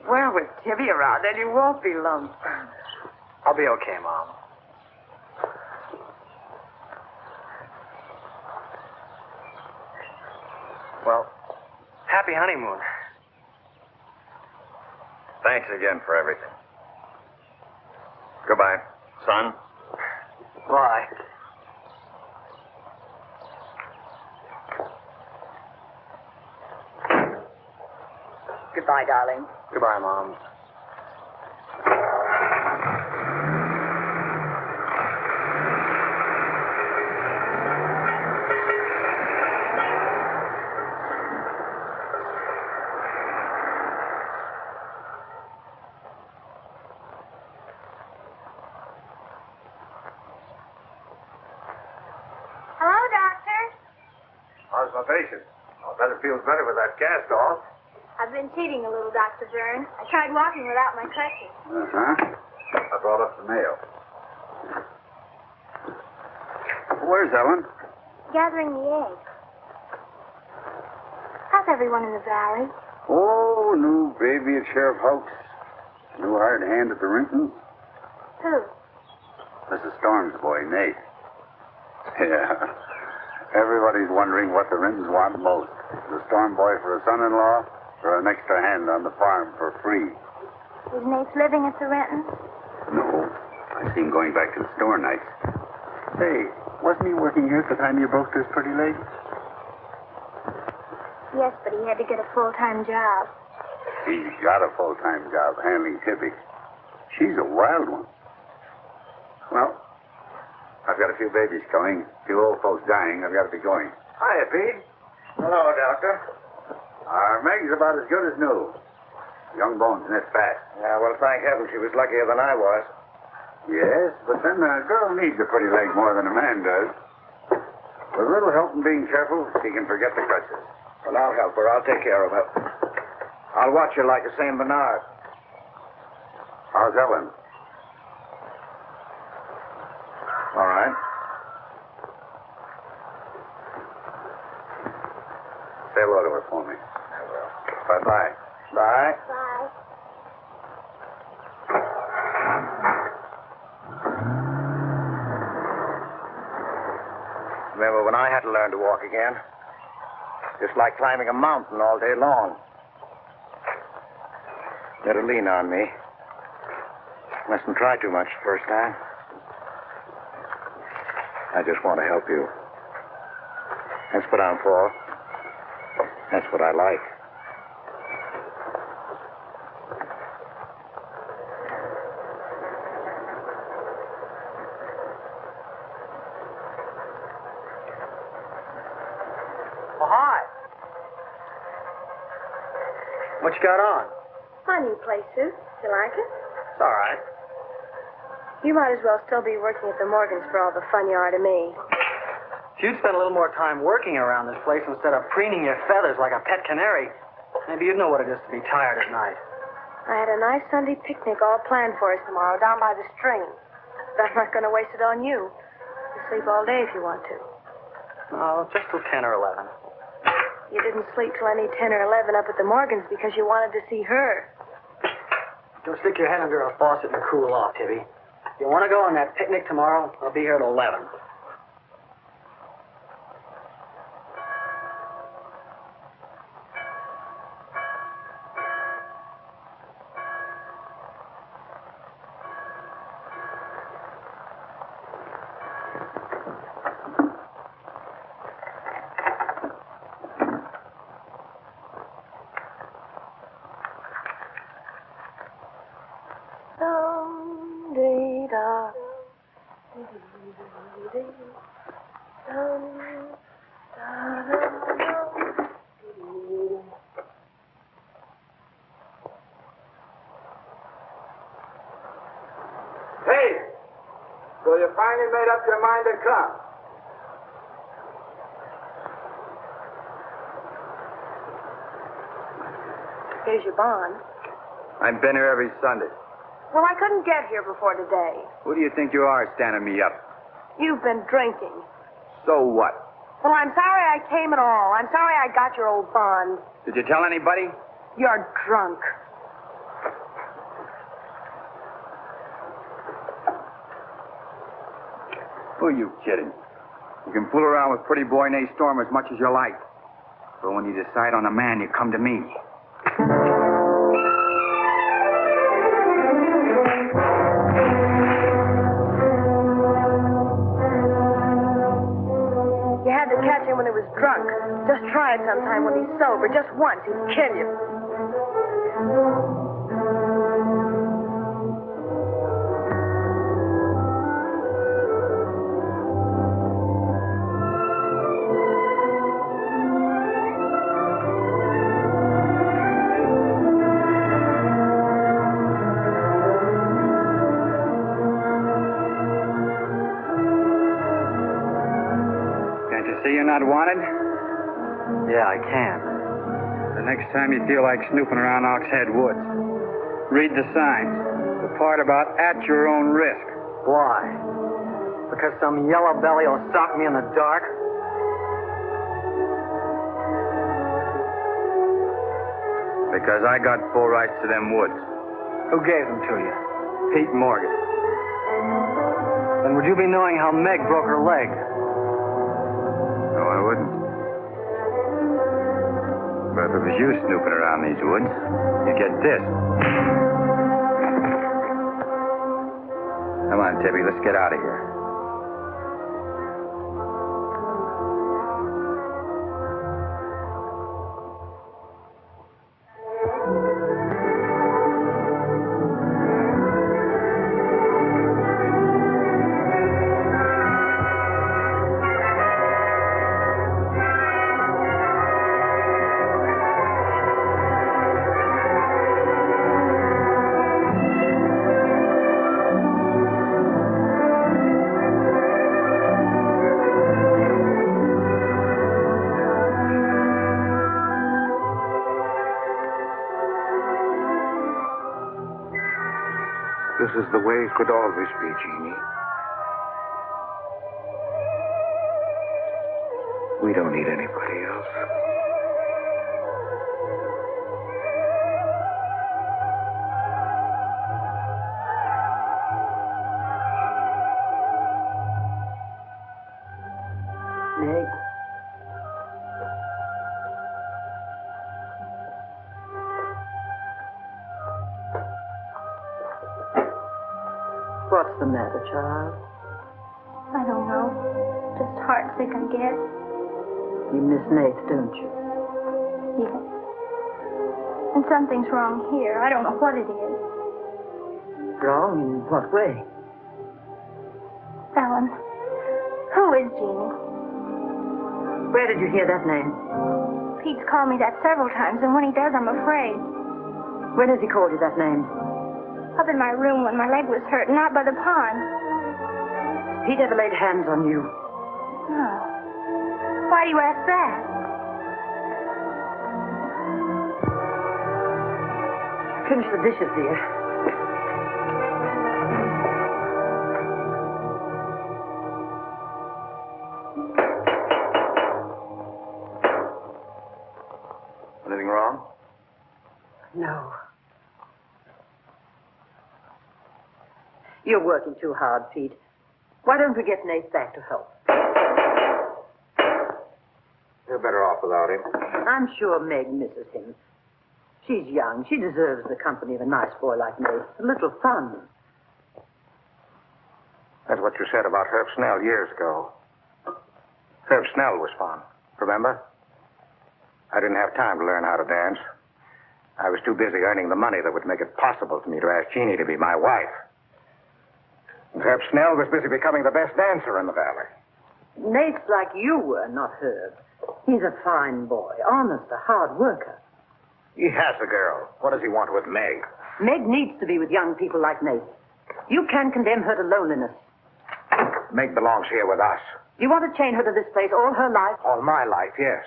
Well, with Tibby around, then you won't be lonesome. I'll be okay, Mom. Well, happy honeymoon. Thanks again for everything. Goodbye, son. Bye. Goodbye, darling. Goodbye, Mom. Hello, Doctor. How's my patient? I'll bet it feels better with that cast off. I've been cheating a little, Dr. Byrne. I tried walking without my crutches. I brought up the mail. Where's Ellen? Gathering the eggs. How's everyone in the valley? Oh, new baby at Sheriff House. New hired hand at the Rinkins. Who? Mrs. Storm's boy, Nate. Yeah. Everybody's wondering what the Rinkins want most. The Storm boy for a son-in-law or an extra hand on the farm for free. Is Nate living at the Rentons? No. I see him going back to the store nights. Say, wasn't he working here at the time you broke this pretty lady? Yes, but he had to get a full-time job. He's got a full-time job handling Tippy. She's a wild one. Well, I've got a few babies coming, a few old folks dying. I've got to be going. Hiya, Pete. Hello, Doctor. Our Meg's about as good as new. Young bones knit fast. Yeah, well, thank heaven she was luckier than I was. Yes, but then a girl needs a pretty leg more than a man does. With a little help and being careful, she can forget the crutches. Well, I'll help her. I'll take care of her. I'll watch her like a St. Bernard. How's Ellen? All right. Say hello to her for me. I will. Bye-bye. Bye. Bye. Remember when I had to learn to walk again? Just like climbing a mountain all day long. Better lean on me. Mustn't try too much the first time. I just want to help you. That's what I'm for. That's what I like. Oh, hi. What you got on? My new place, Sue. You like it? It's all right. You might as well still be working at the Morgans for all the fun you are to me. If you'd spend a little more time working around this place instead of preening your feathers like a pet canary, maybe you'd know what it is to be tired at night. I had a nice Sunday picnic all planned for us tomorrow down by the stream. But I'm not going to waste it on you. You sleep all day if you want to. Oh, just till 10 or 11. You didn't sleep till any 10 or 11 up at the Morgans because you wanted to see her. Don't stick your head under a faucet and cool off, Tibby. If you want to go on that picnic tomorrow, I'll be here at 11. Hey! So you finally made up your mind to come? Here's your bond. I've been here every Sunday. Well, I couldn't get here before today. Who do you think you are standing me up? You've been drinking. So what? Well, I'm sorry I came at all. I'm sorry I got your old bond. Did you tell anybody? You're drunk. Who are you kidding? You can fool around with pretty boy named Storm as much as you like. But when you decide on a man, you come to me. You had to catch him when he was drunk. Just try it sometime when he's sober. Just once. He'd kill you. See you're not wanted? Yeah, I can. The next time you feel like snooping around Oxhead Woods, read the signs. The part about at your own risk. Why? Because some yellow belly will sock me in the dark? Because I got full rights to them woods. Who gave them to you? Pete Morgan. Then would you be knowing how Meg broke her leg? No, I wouldn't. But if it was you snooping around these woods, you'd get this. Come on, Tibby, let's get out of here. This is the way it could always be, Jeannie. We don't need anybody else. Meg. What's the matter, child? I don't know. Just heartsick, I guess. You miss Nate, don't you? Yes. And something's wrong here. I don't know what it is. Wrong in what way? Ellen, who is Jeannie? Where did you hear that name? Pete's called me that several times, and when he does, I'm afraid. When has he called you that name? Up in my room when my leg was hurt, not by the pond. Pete ever laid hands on you? No. Why do you ask that? Finish the dishes, dear. Anything wrong? No. You're working too hard, Pete. Why don't we get Nate back to help? You're better off without him. I'm sure Meg misses him. She's young. She deserves the company of a nice boy like Nate. A little fun. That's what you said about Herb Snell years ago. Herb Snell was fun, remember? I didn't have time to learn how to dance. I was too busy earning the money that would make it possible for me to ask Jeannie to be my wife. And Herb Snell was busy becoming the best dancer in the valley. Nate's like you were, not Herb. He's a fine boy, honest, a hard worker. He has a girl. What does he want with Meg? Meg needs to be with young people like Nate. You can't condemn her to loneliness. Meg belongs here with us. You want to chain her to this place all her life? All my life, yes.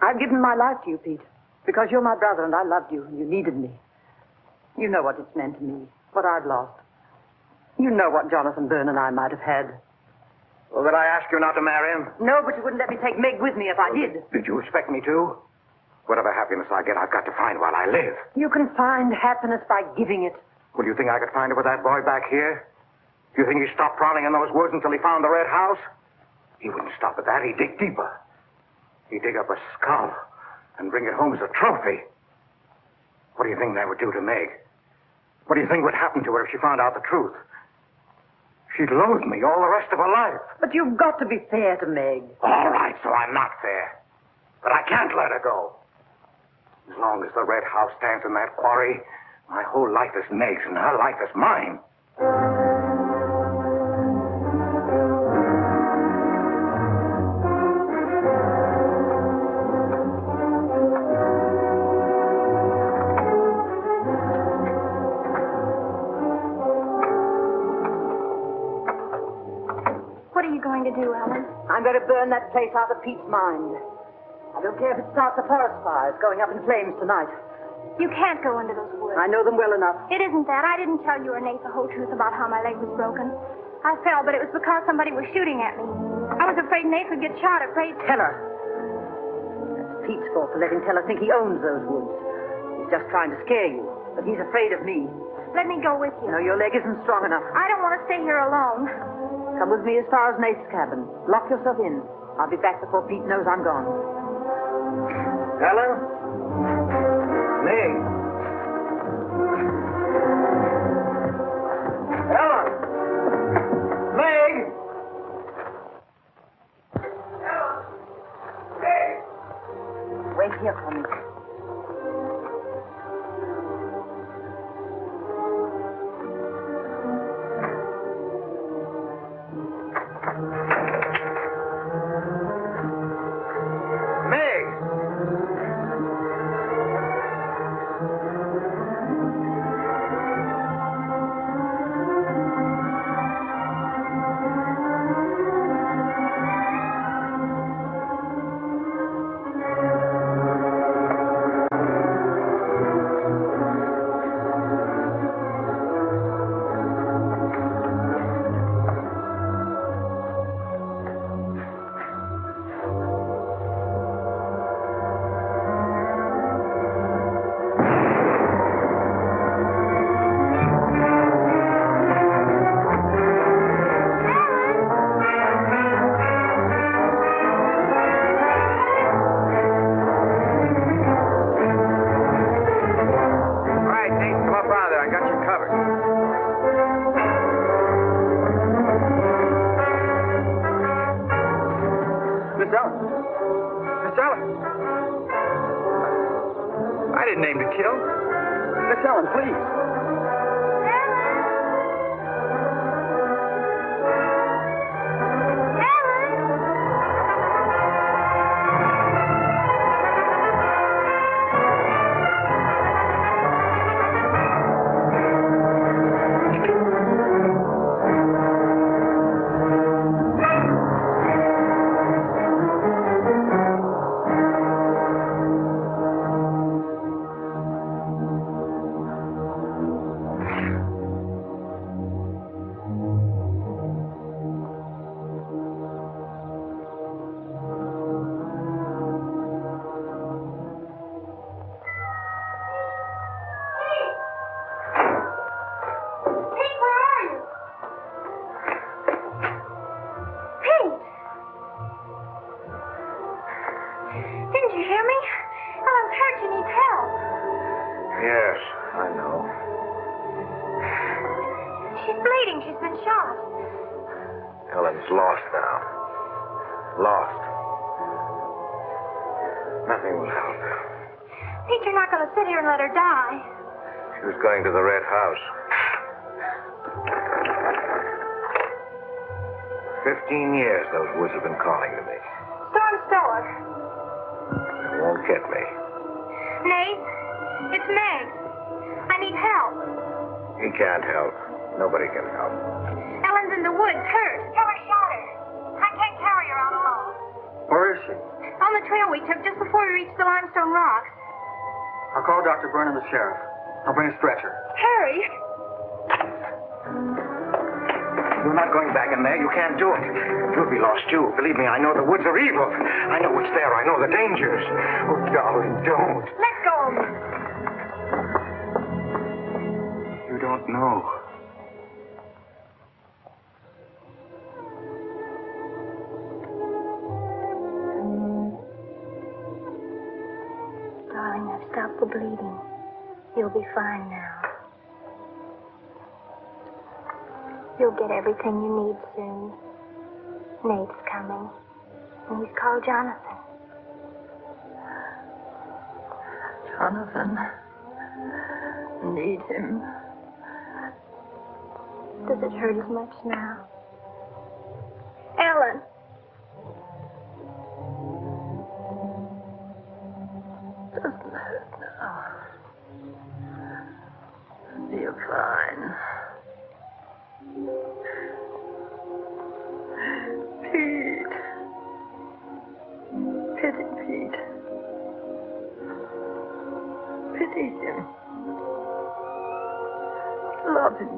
I've given my life to you, Pete, because you're my brother and I loved you and you needed me. You know what it's meant to me, what I've lost. You know what Jonathan Byrne and I might have had. Well, did I ask you not to marry him? No, but you wouldn't let me take Meg with me if I did. Did you expect me to? Whatever happiness I get, I've got to find while I live. You can find happiness by giving it. Well, do you think I could find it with that boy back here? Do you think he stopped prowling in those woods until he found the red house? He wouldn't stop at that. He'd dig deeper. He'd dig up a skull and bring it home as a trophy. What do you think that would do to Meg? What do you think would happen to her if she found out the truth? She'd loathe me all the rest of her life. But you've got to be fair to Meg. All right, so I'm not fair. But I can't let her go. As long as the red house stands in that quarry, my whole life is Meg's and her life is mine. What are you going to do, Ellen? I'm going to burn that place out of Pete's mind. I don't care if it starts a forest fire. It's going up in flames tonight. You can't go into those woods. I know them well enough. It isn't that. I didn't tell you or Nate the whole truth about how my leg was broken. I fell, but it was because somebody was shooting at me. I was afraid Nate would get shot, afraid... Tell her. That's Pete's fault for letting Teller think he owns those woods. He's just trying to scare you, but he's afraid of me. Let me go with you. No, your leg isn't strong enough. I don't want to stay here alone. Come with me as far as Nate's cabin. Lock yourself in. I'll be back before Pete knows I'm gone. Ellen? Meg? Ellen! Meg! Ellen! Meg! Wait here for me. Ellen's lost now. Lost. Nothing will help. Pete, you're not going to sit here and let her die. She was going to the red house. 15 years those woods have been calling to me. Storm Stoller. It won't get me. Nate, it's Meg. I need help. He can't help. Nobody can help. Ellen's in the woods, hurt. Teller shot her. I can't carry her out alone. Where is she? On the trail we took just before we reached the limestone rocks. I'll call Dr. Byrne and the sheriff. I'll bring a stretcher. Harry! You're not going back in there. You can't do it. You'll be lost, too. Believe me, I know the woods are evil. I know what's there. I know the dangers. Oh, darling, don't. Let go of me. You don't know. Darling, I've stopped the bleeding. You'll be fine now. You'll get everything you need soon. Nate's coming. And he's called Jonathan. Donovan. Need him. Does it hurt as much now? Ellen! Doesn't hurt now. You're fine. Pete. Pity Pete. Pity him. Love him.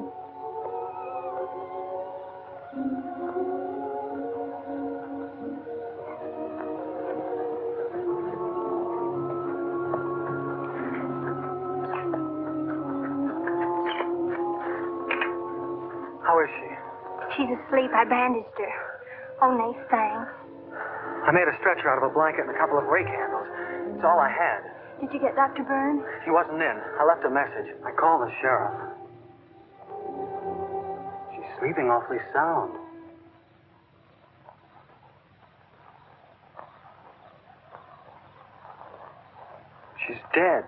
How is she? She's asleep. I bandaged her. Oh, Nate, thanks. I made a stretcher out of a blanket and a couple of rake handles. It's all I had. Did you get Dr. Byrne? He wasn't in. I left a message. I called the sheriff. She's sleeping awfully sound. She's dead.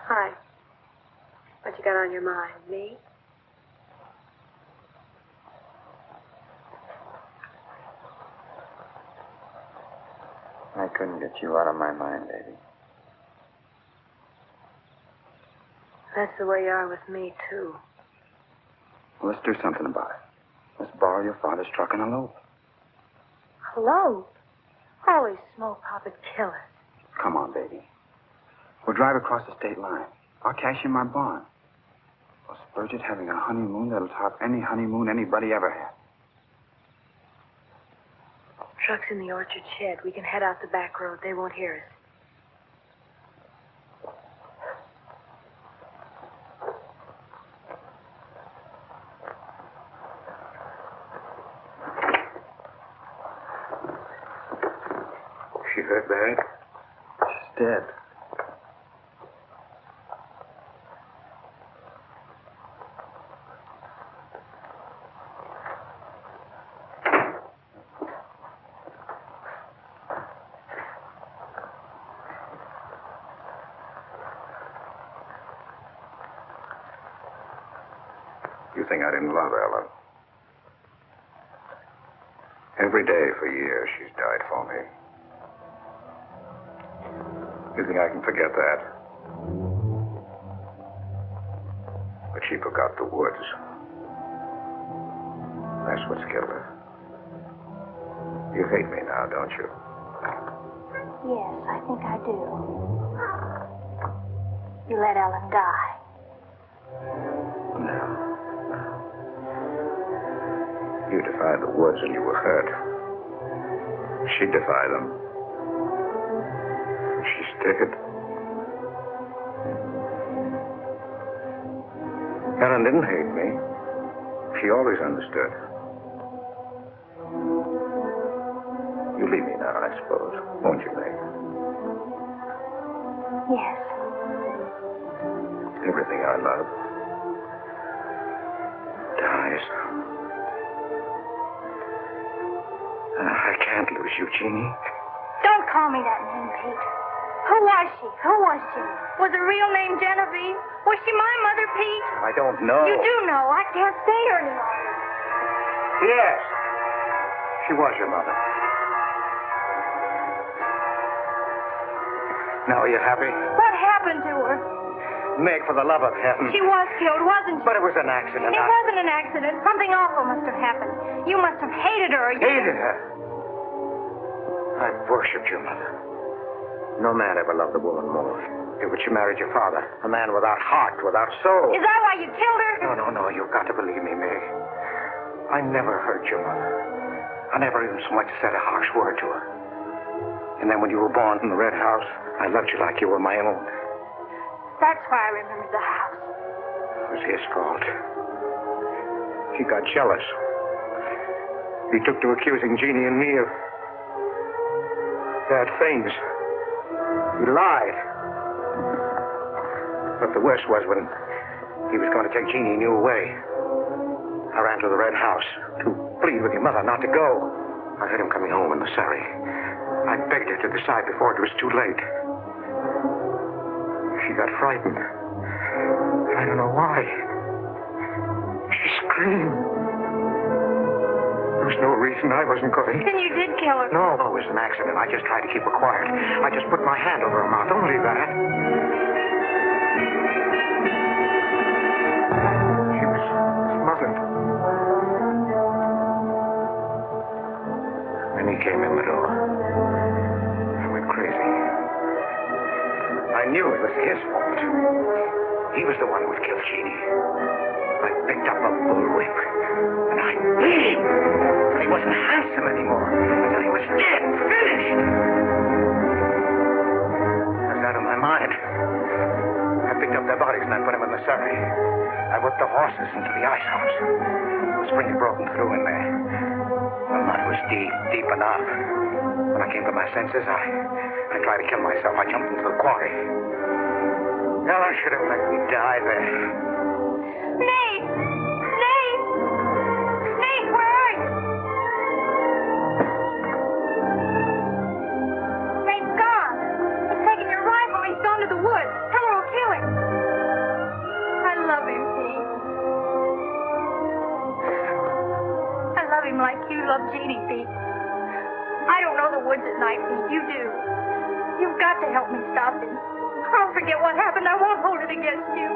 Hi. What you got on your mind? Me? I couldn't get you out of my mind, baby. That's the way you are with me, too. Well, let's do something about it. Let's borrow your father's truck and elope. Hello? Holy smoke, Papa, kill us. Come on, baby. We'll drive across the state line. I'll cash in my bond. Well, Spurgeon's having a honeymoon that'll top any honeymoon anybody ever had. Truck's in the orchard shed. We can head out the back road. They won't hear us. She hurt bad? She's dead. You think I didn't love Ellen? Every day for years she's died for me. You think I can forget that? But she forgot the woods. That's what's killed her. You hate me now, don't you? Yes, I think I do. You let Ellen die. No. You defied the woods and you were hurt. She defied them. She's dead. Ellen didn't hate me. She always understood. You leave me now, I suppose. Won't you, Meg? Yes. Everything I love dies. I can't lose you, Jeannie. Don't call me that name, Pete. Who was she? Who was she? Was her real name Genevieve? Was she my mother, Pete? I don't know. You do know. I can't stay here any longer. Yes. She was your mother. Now, are you happy? What happened to her? Meg, for the love of heaven. She was killed, wasn't she? But it was an accident. It wasn't an accident. Something awful must have happened. You must have hated her. Hated her? I worshipped your mother. No man ever loved a woman more. But she married your father, a man without heart, without soul. Is that why you killed her? No, you've got to believe me, May. I never hurt your mother. I never even so much said a harsh word to her. And then when you were born in the Red House, I loved you like you were my own. That's why I remembered the house. It was his fault. He got jealous. He took to accusing Jeannie and me of bad things. He lied. But the worst was when he was going to take Jeannie and you away. I ran to the Red House to plead with your mother not to go. I heard him coming home in the surrey. I begged her to decide before it was too late. She got frightened. I don't know why. She screamed. There was no reason I wasn't going. Then you did kill her. No, it was an accident. I just tried to keep her quiet. I just put my hand over her mouth. Only that. She was smothered. Then he came in the door. I went crazy. I knew it was his fault. He was the one who had killed Jeannie. I picked up a bullwhip, and I beat him. But he wasn't handsome anymore until he was dead, finished. I was out of my mind. I picked up their bodies and I put them in the surrey. I whipped the horses into the ice house. The spring had broken through in there. The mud was deep, deep enough. When I came to my senses, I tried to kill myself. I jumped into the quarry. Ella should have let me die there. Nate! Nate! Nate, where are you? Nate's gone. He's taken your rifle. He's gone to the woods. Helen will kill him. I love him, Pete. I love him like you love Jeannie, Pete. I don't know the woods at night, Pete. You do. You've got to help me stop him. I'll forget what happened. I won't hold it against you.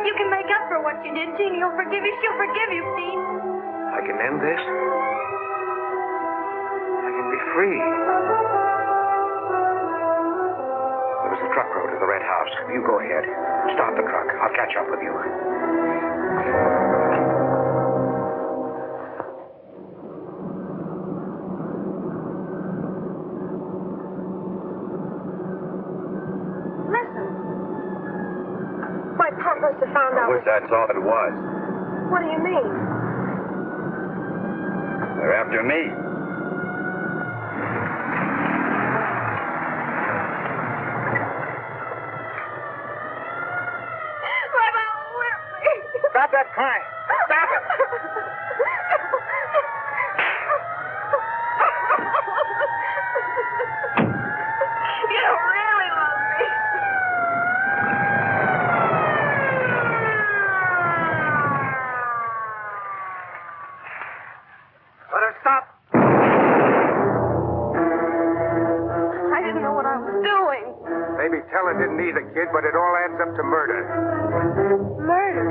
You can make up for what you did. Jeannie will forgive you. She'll forgive you, Pete. I can end this. I can be free. There was a truck road to the Red House. You go ahead. Stop the truck. I'll catch up with you. Must have found out. I wish that's all it was. What do you mean? They're after me. Mama, whip me. Stop that crying. Stop it. You don't really love me. Let her stop. I didn't know what I was doing. Maybe tell her didn't either, kid, but it all adds up to murder. Murder.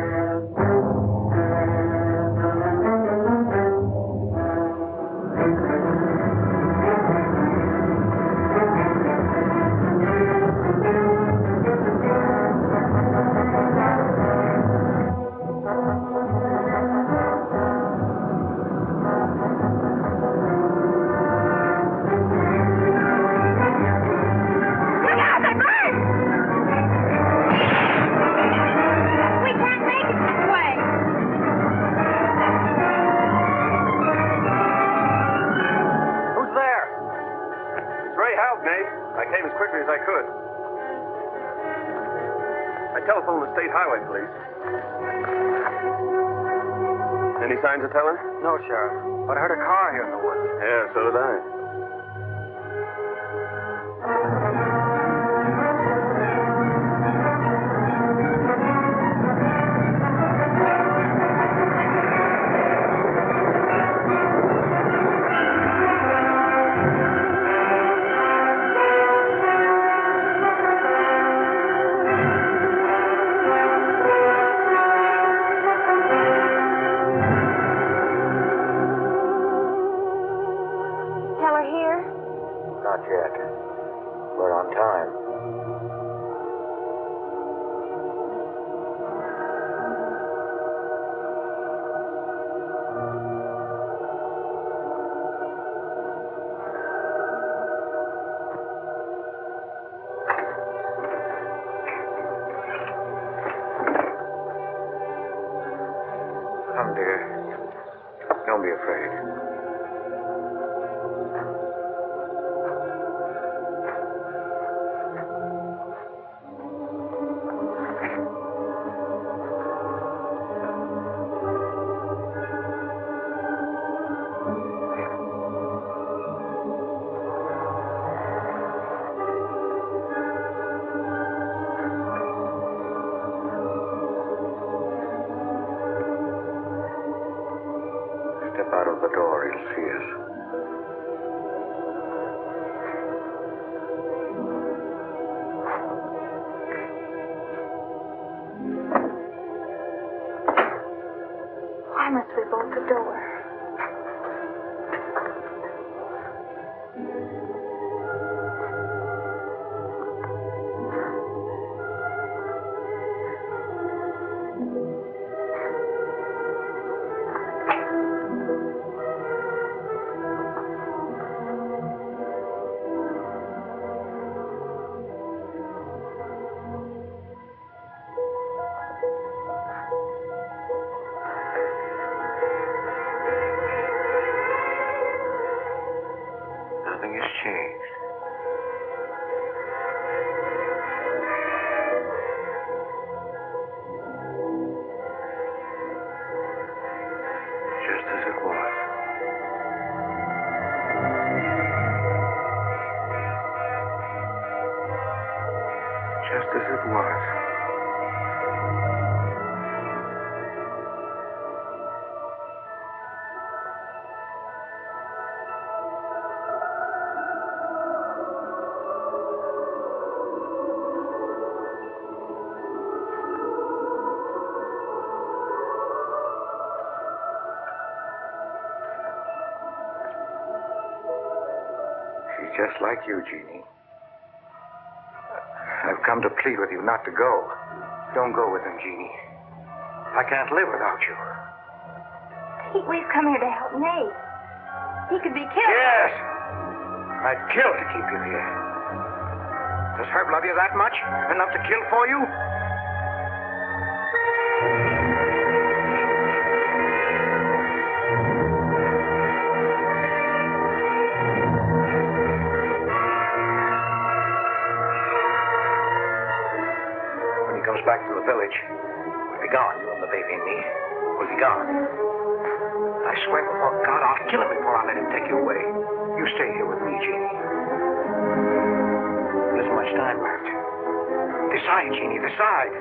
We can't make it this way. Who's there? It's Ray Howe, Nate. I came as quickly as I could. I telephoned the state highway police. Any signs of telling? No, Sheriff. But I heard a car here in the woods. Yeah, so did I. Come, dear. Don't be afraid. Step out of the door, he'll see us. Why must we bolt the door? Nothing has changed. Just as it was. Just as it was. She's just like you, Jeannie. I've come to plead with you not to go. Don't go with him, Jeannie. I can't live without you. Pete, we've come here to help Nate. He could be killed. Yes! I'd kill to keep you here. Does Herb love you that much? Enough to kill for you? When he comes back to the village, we'll be gone. You and the baby and me. We'll be gone. I swear before God, I'll kill him before I let him take you away. You stay here with me, Jeannie. There isn't much time left. Decide, Jeannie, decide.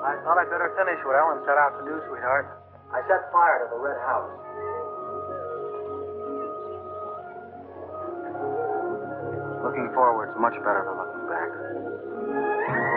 I thought I'd better finish what Ellen set out to do, sweetheart. I set fire to the red house. Looking for forward's much better than looking back.